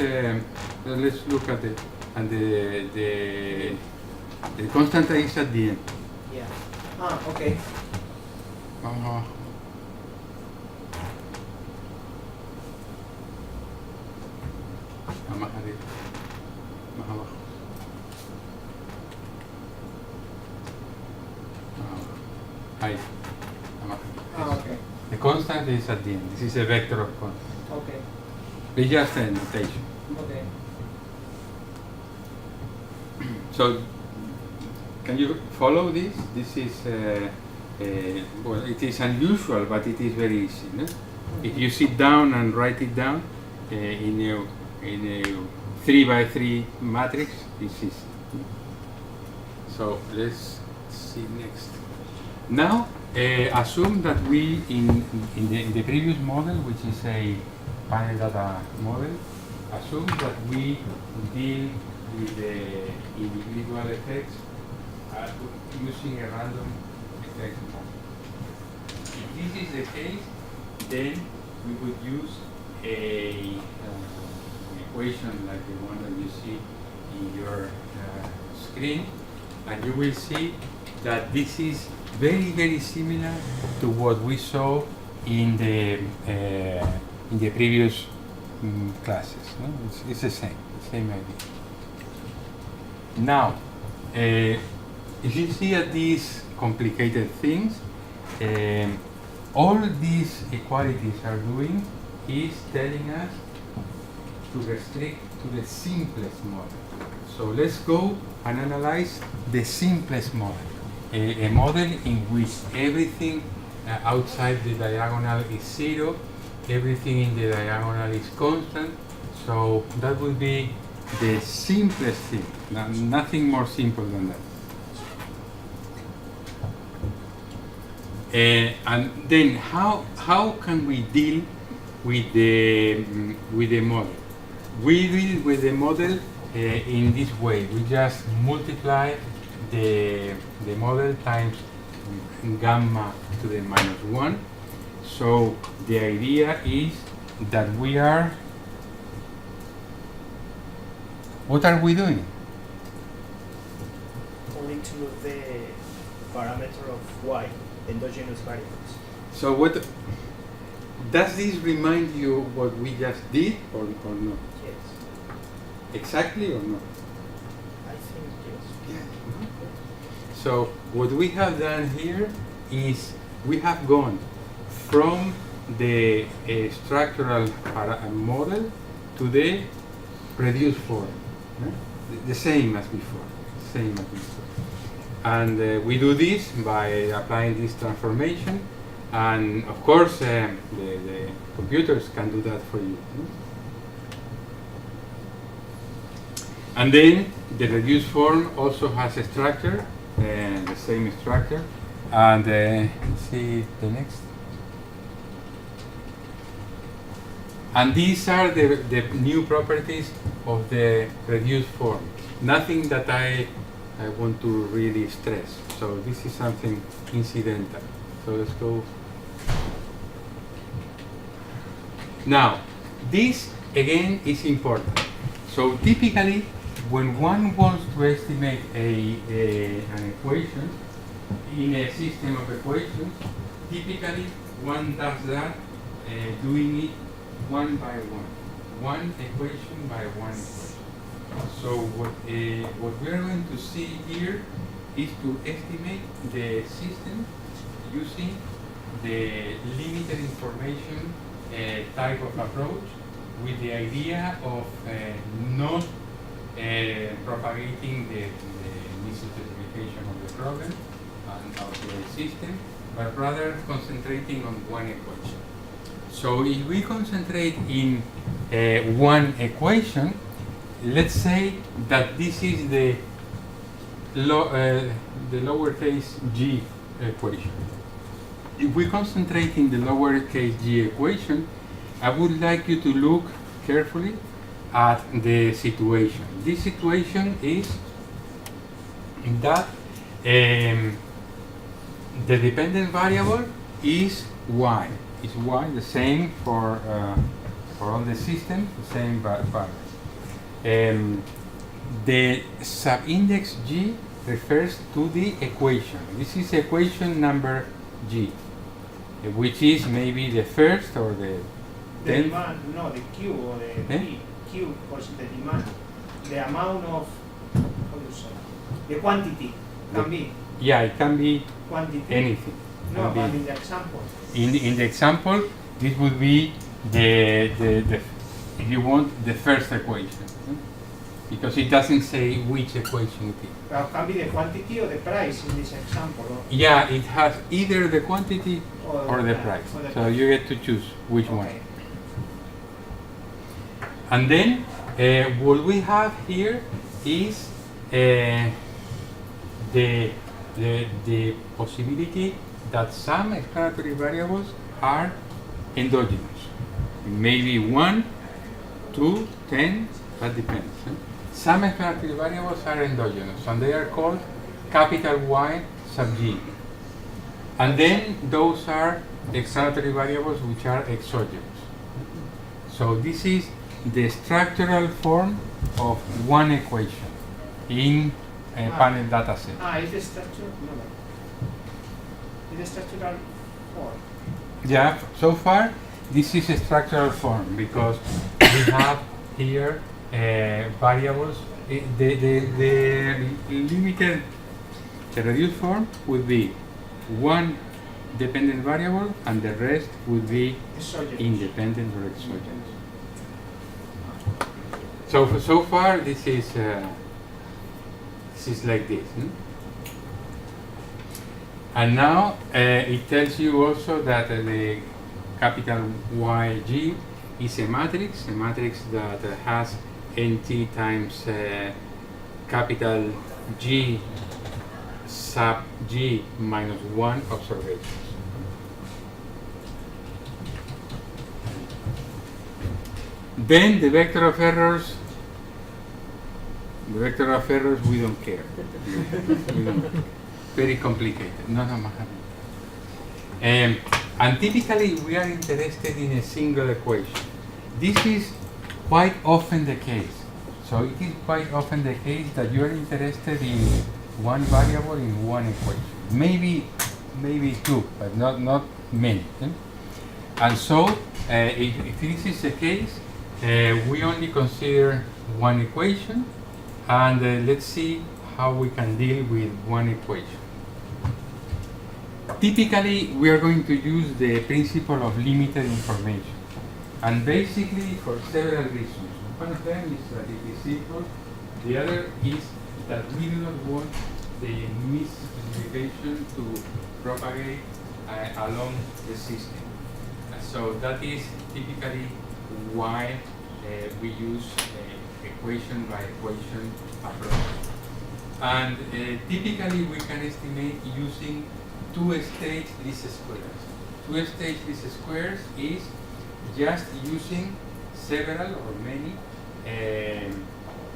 let's look at the The constant is at the end. Yeah. Ah, okay. Vamos abajo. Más arriba. Más abajo. Ahí. Más arriba. Ah, okay. The constant is at the end. This is a vector of constant. Okay. It's just a notation. Okay. So, can you follow this? This is, well, it is unusual, but it is very easy. No? If you sit down and write it down in a 3x3 matrix, it's easy. So let's see next. Now, assume that we, in the previous model, which is a panel data model, assume that we deal with the individual effects using a random effects model. If this is the case, then we would use an equation like the one that you see in your screen, and you will see that this is very, very similar to what we saw in the previous classes. No? It's the same idea. Now, if you see at these complicated things, all these equalities are doing is telling us to restrict to the simplest model. So let's go and analyze the simplest model. A model in which everything outside the diagonal is 0, everything in the diagonal is constant. So that would be the simplest thing, nothing more simple than that. And then how can we deal with the model? We deal with the model in this way. We just multiply the model times gamma to the -1. So the idea is that we are, what are we doing? Only to the parameter of y, endogenous variables. So what does this remind you what we just did or not? Yes, Exactly or not? I think yes. So what we have done here is we have gone from the structural model to the reduced form, the same as before, and we do this by applying this transformation, and of course the computers can do that for you. And then the reduced form also has a structure, the same structure, and let's see the next. And these are the new properties of the reduced form. Nothing that I want to really stress. So this is something incidental. So let's go. Now, this again is important. So typically, when one wants to estimate an equation in a system of equations, typically one does that doing it one by one equation by one equation. So what we are going to see here is to estimate the system using the limited information type of approach, with the idea of not propagating the misspecification of the problem and of the system, but rather concentrating on one equation. So if we concentrate in one equation, let's say that this is the lowercase g equation. If we concentrate in the lowercase g equation, I would like you to look carefully at the situation. This situation is that the dependent variable is y. Is y the same for all the system, the same variable. The subindex g refers to the equation. This is equation number G, which is maybe the first or the The 10th. demand, no, the Q or the Eh? P. Q was the demand. The amount of, how do you say, the quantity can be Yeah, it can be quantity. anything. No, Can be- but in the example. in the example, this would be the if you want the first equation, because it doesn't say which equation it is. Can be the quantity or the price in this example. Yeah, it has either the quantity or the price. or the So price. you get to choose which one. Okay. And then what we have here is the possibility that some explanatory variables are endogenous. Maybe 1, 2, 10, that depends. Some explanatory variables are endogenous and they are called capital Y sub G. And then those are explanatory variables which are exogenous. So this is the structural form of one equation in a panel data set. It's the structure, no, no. It's the structural form. Yeah, so far this is a structural form because we have here variables. The limited, the reduced form would be one dependent variable and the rest would be Exogenous. independent or exogenous. So far this is like this. And now it tells you also that the capital YG is a matrix that has NT times capital G sub G minus 1 observations. Then the vector of errors we don't care. We don't care. Very complicated. No, Mahavi. And typically we are interested in a single equation. This is quite often the case. So it is quite often the case that you are interested in one variable in one equation. Maybe two, but not many. And so if this is the case, we only consider one equation, and let's see how we can deal with one equation. Typically, we are going to use the principle of limited information, and basically for several reasons. One of them is that it is simple. The other is that we do not want the misspecification to propagate along the system. So that is typically why we use equation by equation approach. And typically we can estimate using two-stage least squares. Two-stage least squares is just using several or many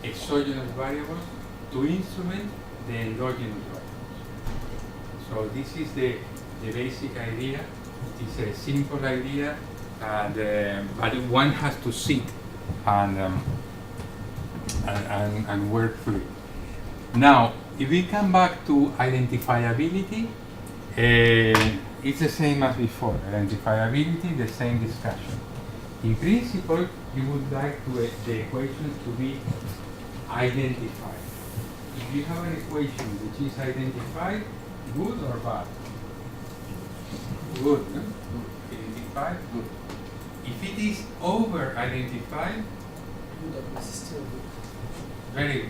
exogenous variables to instrument the endogenous variables. So this is the basic idea. It is a simple idea, and but one has to sit and work through it. Now, if we come back to identifiability, it's the same as before. Identifiability, the same discussion. In principle, you would like the equations to be identified. If you have an equation which is identified, good or bad? Good. No? Good. Identified, good. If it is over-identified, very good.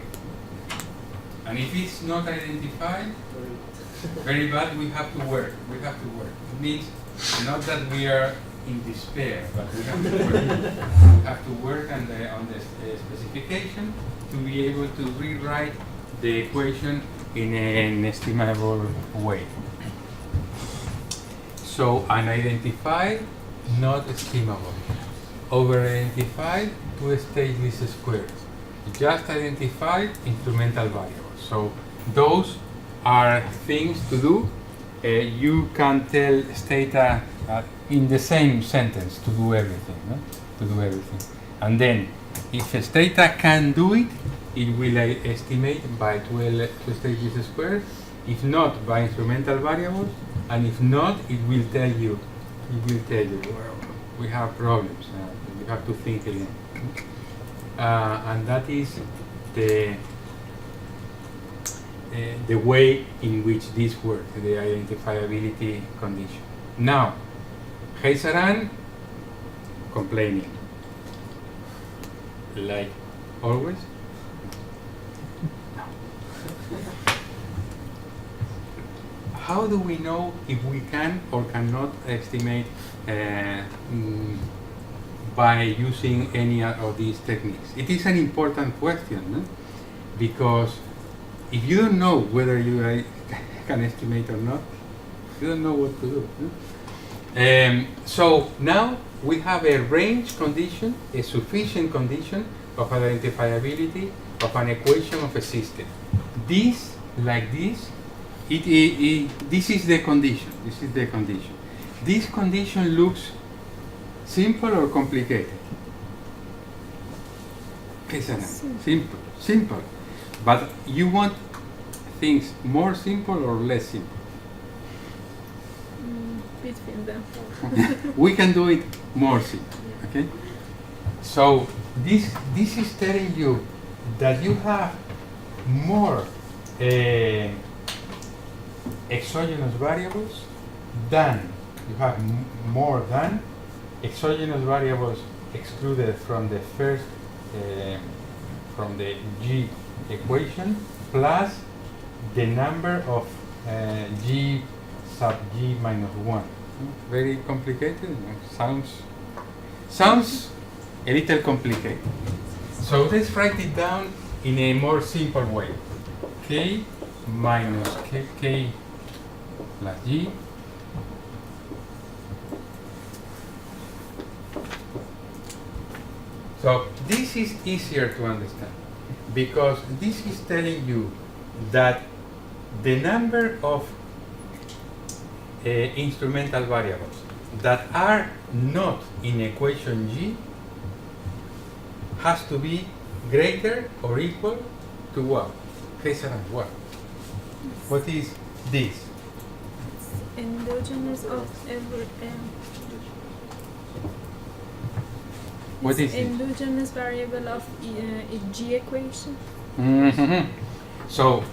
And if it's not identified, very bad, we have to work. We have to work. It means not that we are in despair, but we have to work. We have to work on the specification to be able to rewrite the equation in an estimable way. So unidentified, not estimable. Over-identified, two-stage least squares. Just identified instrumental variables. So those are things to do. You can tell Stata in the same sentence to do everything, no? To do everything. And then, if Stata can do it, it will estimate by 12 stages squared. If not, by instrumental variables, and if not, it will tell you. Well, we have problems. You have to think again. And that is the way in which this works, the identifiability condition. Now, Heisaran complaining, like always. How do we know if we can or cannot estimate by using any of these techniques? It is an important question, no? Because if you don't know whether you can estimate or not, you don't know what to do. No? So now we have a range condition, a sufficient condition of identifiability of an equation of a system. This, like this, this is the condition. This is the condition. This condition looks simple or complicated? Simple. But you want things more simple or less simple? Between them. We can do it more simple. Okay. So this is telling you that you have more exogenous variables than more than exogenous variables excluded from the first from the G equation plus the number of G sub G minus 1. Very complicated. Sounds a little complicated. So let's write it down in a more simple way. K minus K plus G so this is easier to understand because this is telling you that the number of instrumental variables that are not in equation G has to be greater or equal to what? What? What is this? Endogenous of every What is it? endogenous variable of a G equation. Mm-hmm. So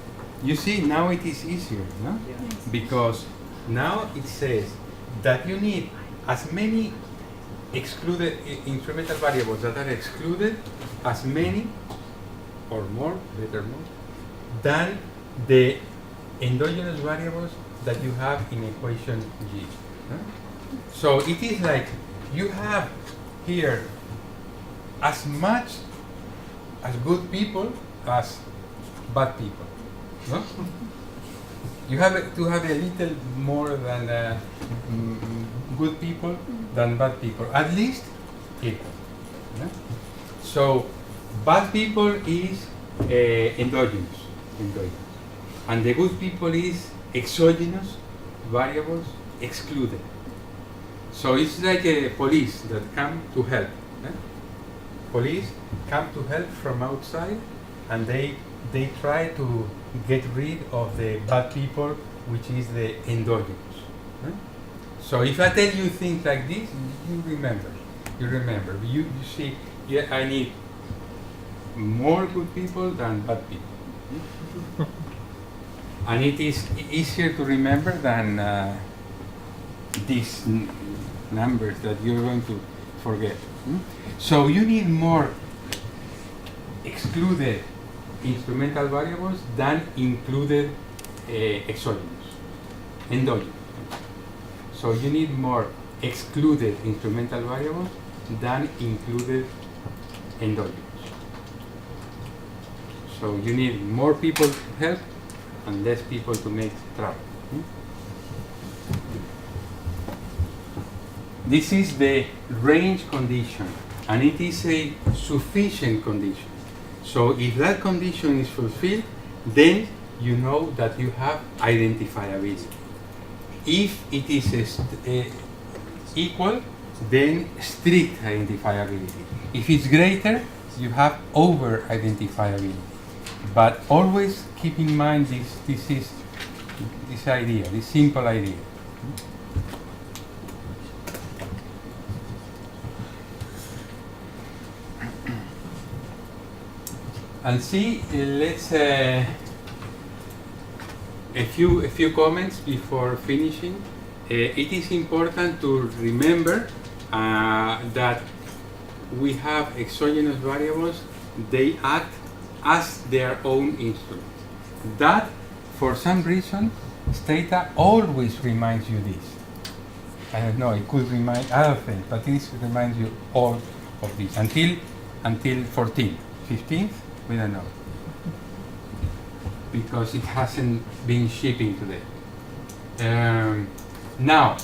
you see now it is easier, no? Yes. Because now it says that you need as many excluded instrumental variables that are excluded as many or more, better more, than the endogenous variables that you have in equation G. Huh? So it is like you have here as much as good people as bad people. No? You have to have a little more than good people than bad people, at least equal. No? So bad people is endogenous, and the good people is exogenous variables excluded. So it's like a police that come to help. Police come to help from outside, and they try to get rid of the bad people, which is the endogenous. So if I tell you things like this, you remember. You see, yeah, I need more good people than bad people. And it is easier to remember than these numbers that you're going to forget. So you need more excluded instrumental variables than included endogenous. So you need more excluded instrumental variables than included endogenous. So you need more people to help and less people to make trouble. This is the range condition, and it is a sufficient condition. So if that condition is fulfilled, then you know that you have identifiability. If it is equal, then strict identifiability. If it's greater, you have over identifiability. But always keep in mind this idea, this simple idea. And see, let's a few comments before finishing. It is important to remember that we have exogenous variables. They act as their own instruments. That, for some reason, Stata always reminds you this. I don't know, it could remind other things, but this reminds you all of this until 14th. 15th, we don't know, because it hasn't been shipping today. Now,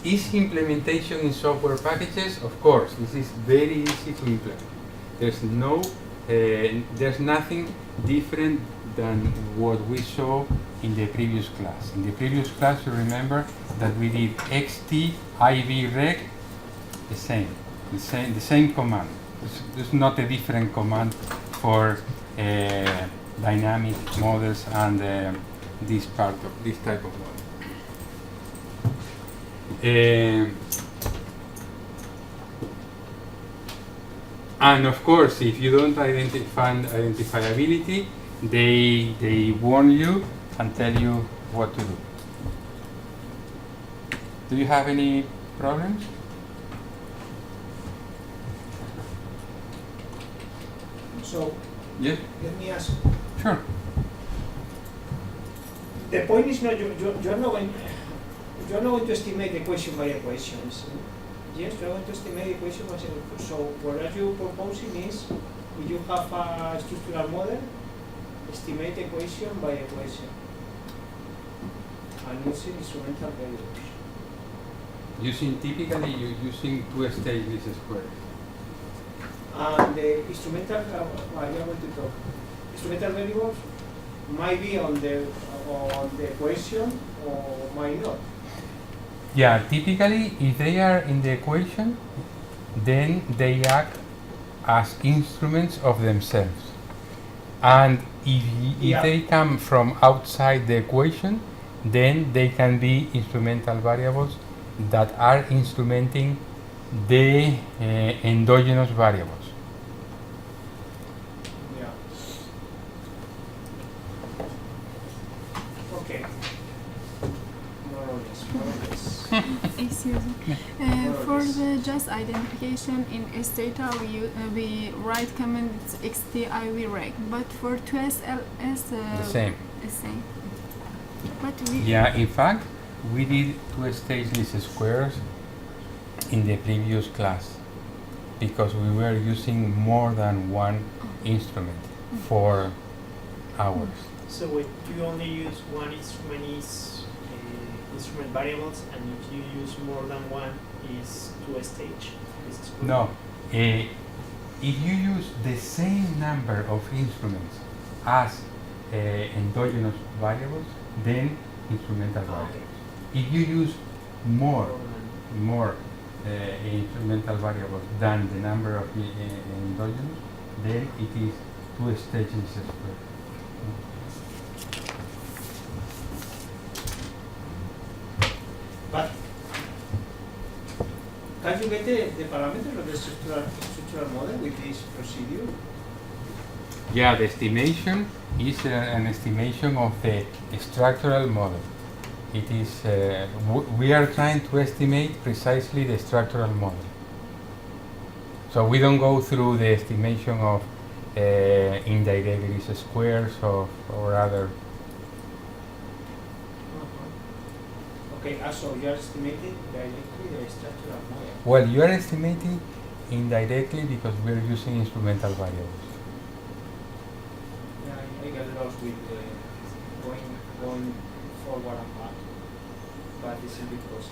is implementation in software packages? Of course, this is very easy to implement. There's nothing different than what we saw in the previous class. In the previous class, you remember that we did xt iv reg, the same command. There's not a different command for dynamic models and this type of model. And of course, if you don't find identifiability, they warn you and tell you what to do. Do you have any problems? So, Yes. let me ask. Sure. The point is not you're not going to estimate equation by equations. Yes, you're going to estimate equation by equation. So what are you proposing is, if you have a structural model, estimate equation by equation, and using instrumental variables. Typically using two-stage least squares. And the instrumental, instrumental variables might be on the equation or might not. Yeah, typically if they are in the equation, then they act as instruments of themselves. And if they come from outside the equation, then they can be instrumental variables that are instrumenting the endogenous variables. Yeah. Okay. More or less. Excuse me. For the just identification in Stata, we write command xtiv reg, but for 2sls The same. the same. But we Yeah, in fact, we did two-stage least squares in the previous class because we were using more than one instrument for hours. So when you only use one instrument is instrument variables, and if you use more than one is two-stage. No, if you use the same number of instruments as endogenous variables, then instrumental variables. If you use more instrumental variables than the number of endogenous, then it is two-stage least square. But can you get the parameters of the structural model with this procedure? Yeah, the estimation is an estimation of the structural model. It is we are trying to estimate precisely the structural model. So we don't go through the estimation of indirect least squares or other. Okay, so you are estimating directly the structural model. Well, you are estimating indirectly because we are using instrumental variables. Yeah, I get lost with going forward and back, but it's a bit close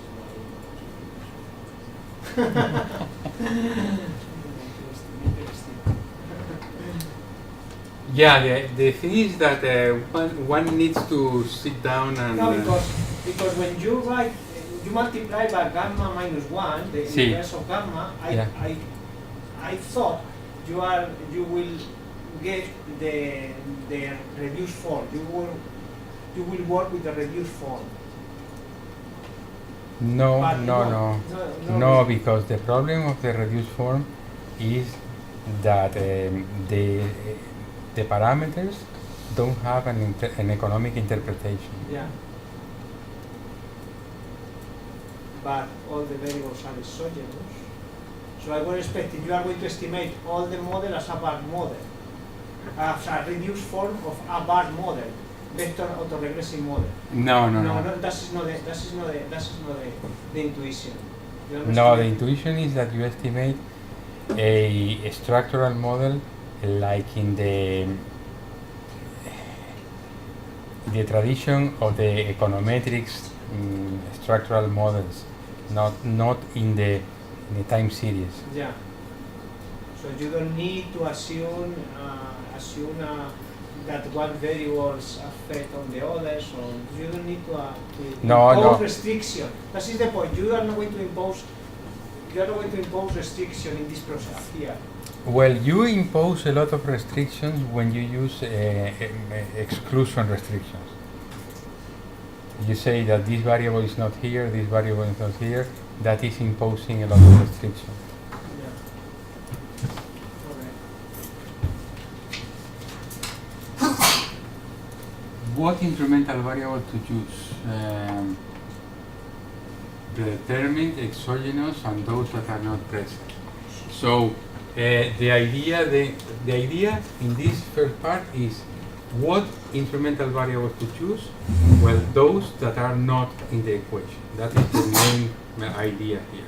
Yeah, the thing is that one needs to sit down and. No, because when you write, you multiply by gamma minus 1, the Sí. inverse of gamma, Yeah. I thought you will get the reduced form. You will work with the reduced form. No, But no, because the problem of the reduced form is that the parameters don't have an economic interpretation. Yeah. But all the variables are exogenous. So I was expecting you are going to estimate all the model as a bar model, as a reduced form of a bar model, vector autoregressive model. No. That is not the intuition. You No, the understand? intuition is that you estimate a structural model like in the tradition of the econometrics structural models, not in the time series. Yeah. So you don't need to assume that one variables affect on the others, or you don't need to impose restriction. That is the point. You are not going to impose restriction in this process here. Well, you impose a lot of restrictions when you use exclusion restrictions. You say that this variable is not here, this variable is not here. That is imposing a lot of restrictions. Yeah. What incremental variable to choose? Predetermined, exogenous, and those that are not present. So the idea in this first part is what incremental variables to choose? Well, those that are not in the equation. That is the main idea here.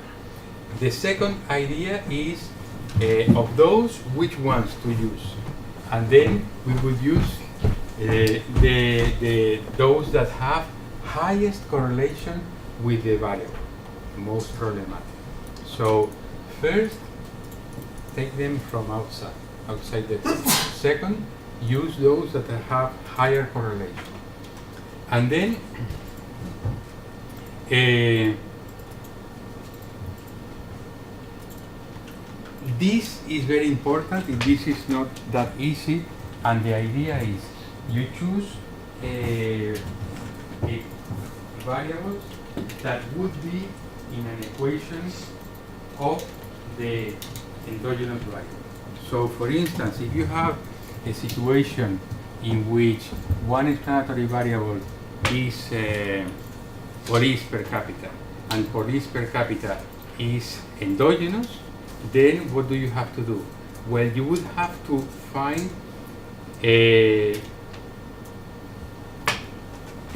The second idea is of those, which ones to use, and then we would use those that have highest correlation with the variable, most problematic. So first, take them from outside the field. Second, use those that have higher correlation. And then this is very important. This is not that easy, and the idea is you choose a variables that would be in an equation of the endogenous variable. So for instance, if you have a situation in which one explanatory variable is police per capita, and police per capita is endogenous, then what do you have to do? Well, you would have to find an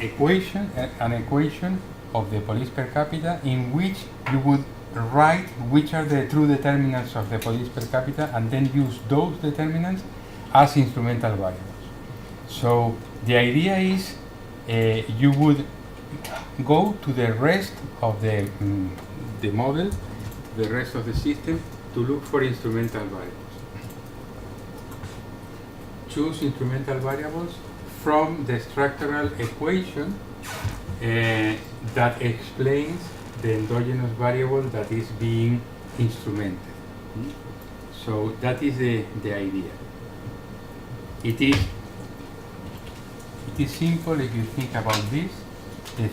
equation of the police per capita in which you would write which are the true determinants of the police per capita, and then use those determinants as instrumental variables. So the idea is you would go to the rest of the model, the rest of the system, to look for instrumental variables. Choose instrumental variables from the structural equation that explains the endogenous variable that is being instrumented. So that is the idea. It is simple if you think about this. The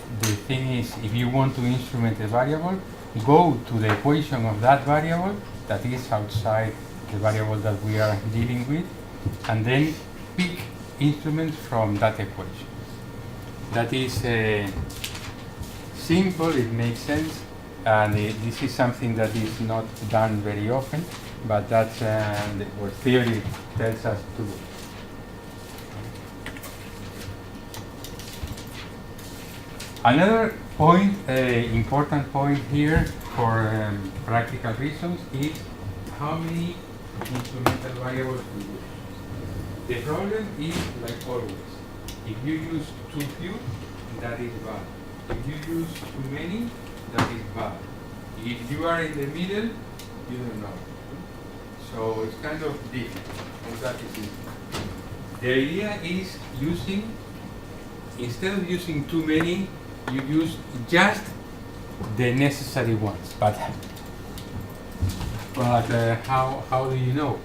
thing is, if you want to instrument a variable, go to the equation of that variable that is outside the variable that we are dealing with, and then pick instruments from that equation. That is simple, it makes sense, and this is something that is not done very often, but that's what theory tells us to do. Another point, important point here for practical reasons is how many instrumental variables to use. The problem is, like always, if you use too few, that is bad. If you use too many, that is bad. If you are in the middle, you don't know. So it's kind of difficult, and that is it. The idea is using, instead of using too many, you use just the necessary ones. But how do you know?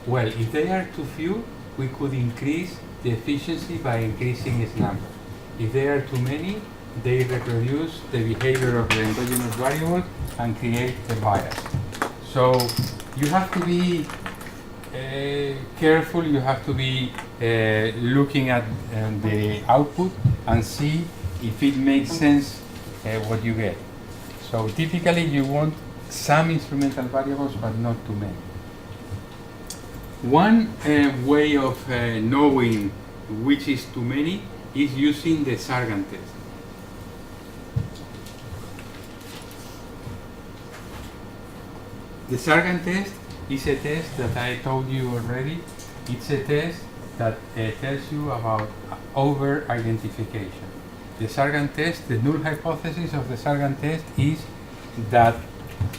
Well, if they are too few, we could increase the efficiency by increasing its number. If they are too many, they reproduce the behavior of the endogenous variable and create a bias. So you have to be careful, you have to be looking at the output and see if it makes sense what you get. So typically you want some instrumental variables but not too many. One way of knowing which is too many is using the Sargan test. The Sargan test is a test that I told you already. It's a test that tells you about over-identification. The Sargan test, the null hypothesis of the Sargan test is that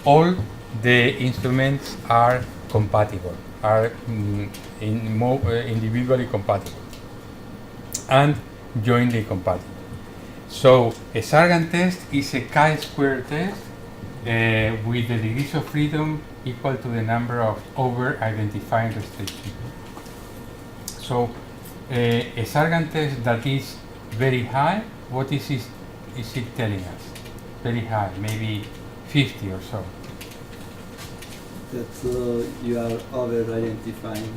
all the instruments are compatible, are individually compatible and jointly compatible. So a Sargan test is a chi-square test with the degrees of freedom equal to the number of over-identifying restrictions. So a Sargan test that is very high, what is it telling us? Very high, maybe 50 or so. That you are over-identifying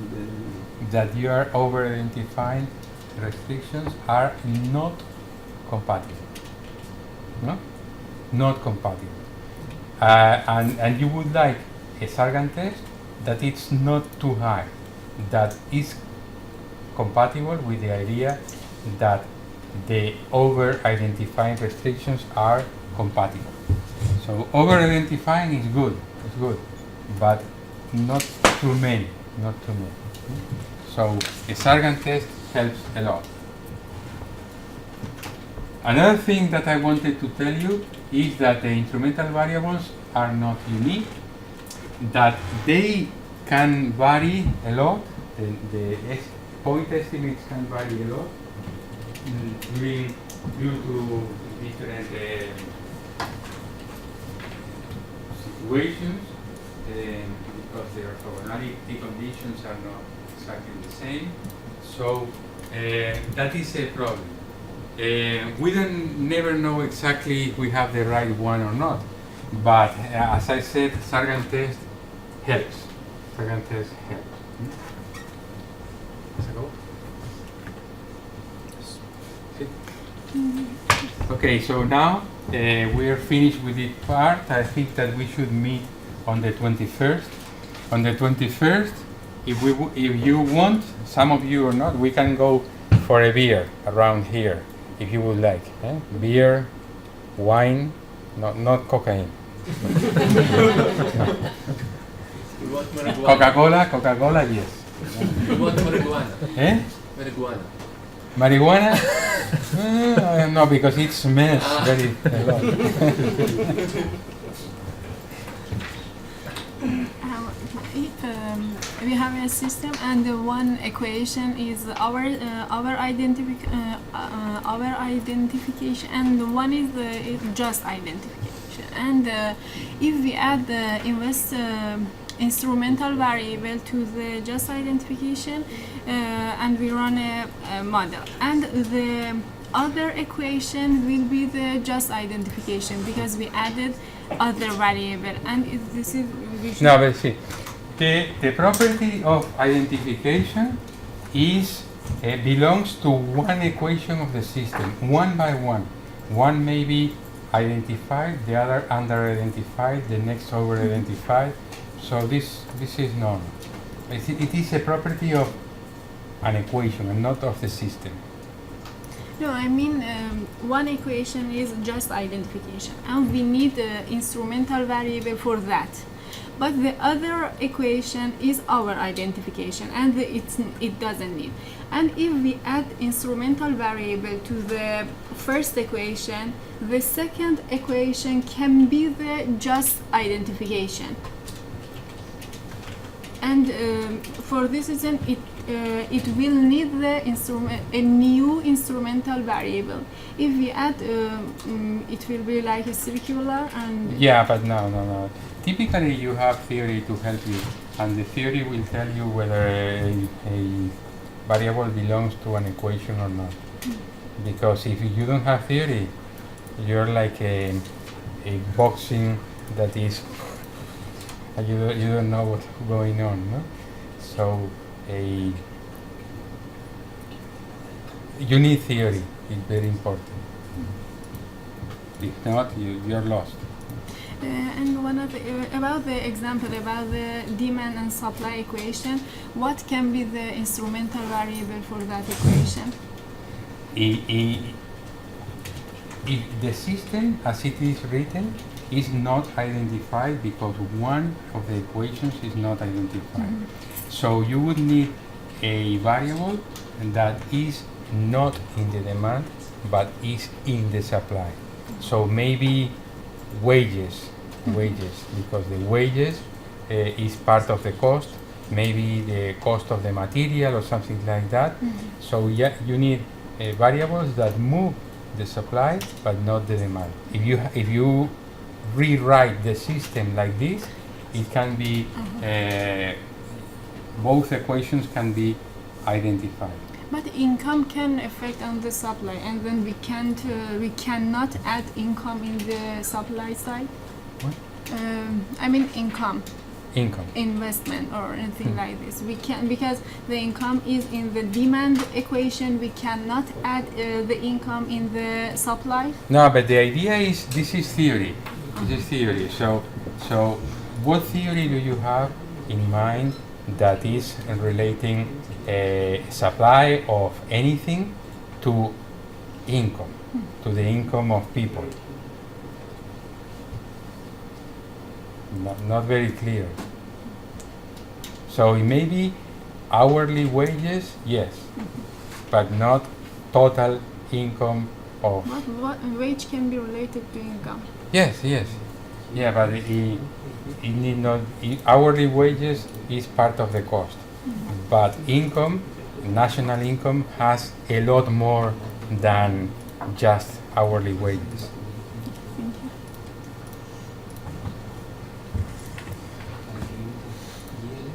That you are over-identifying restrictions are not compatible. No? Not compatible. And you would like a Sargan test that it's not too high, that is compatible with the idea that the over-identifying restrictions are compatible. So over-identifying is good, but not too many, not too many. So a Sargan test helps a lot. Another thing that I wanted to tell you is that the instrumental variables are not unique, that they can vary a lot, the point estimates can vary a lot due to different situations, because the orthogonality conditions are not exactly the same. So that is a problem. We don't never know exactly if we have the right one or not, but as I said, Sargan test helps. Sargan test helps. Okay, so now we are finished with this part. I think that we should meet on the 21st. On the 21st, if you want, some of you or not, we can go for a beer around here, if you would like. Beer, wine, not cocaine. We want marijuana. Coca-Cola, yes. We want marijuana. Marijuana. Marijuana? No, because it smells very a lot. If we have a system and the one equation is our identification and the one is the just identification, and if we add the instrumental variable to the just identification and we run a model, and the other equation will be the just identification because we added other variable, and this is no, but see, the property of identification is belongs to one equation of the system, one by one. One may be identified, the other under-identified, the next over-identified. So this is normal. It is a property of an equation and not of the system. No, I mean one equation is just identification, and we need the instrumental variable for that. But the other equation is our identification, and it doesn't need. And if we add instrumental variable to the first equation, the second equation can be the just identification. And for this reason, it will need a new instrumental variable. If we add, it will be like a circular and Yeah, but no. Typically, you have theory to help you, and the theory will tell you whether a variable belongs to an equation or not. Because if you don't have theory, you're like a boxing that is you don't know what's going on, no? So you need theory. It's very important. If not, you're lost. and one of about the example about the demand and supply equation, what can be the instrumental variable for that equation? If the system as it is written is not identified because one of the equations is not identified. So you would need a variable that is not in the demand but is in the supply. So maybe wages, because the wages is part of the cost, maybe the cost of the material or something like that. So yeah, you need variables that move the supply but not the demand. If you rewrite the system like this, it can be both equations can be identified. But income can affect on the supply, and then we cannot add income in the supply side. What? I mean income, Income. investment or anything like this. We can, because the income is in the demand equation. We cannot add the income in the supply. No, but the idea is this is theory. This is theory. So what theory do you have in mind that is relating supply of anything to income, to the income of people? Not very clear. So it may be hourly wages, yes, but not total income of. What wage can be related to income? Yes. Yeah, but it need not. Hourly wages is part of the cost, but income, national income, has a lot more than just hourly wages. Thank you.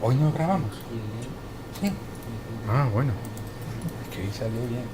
Hoy no grabamos. Sí. Ah, bueno. Es que hoy salió bien.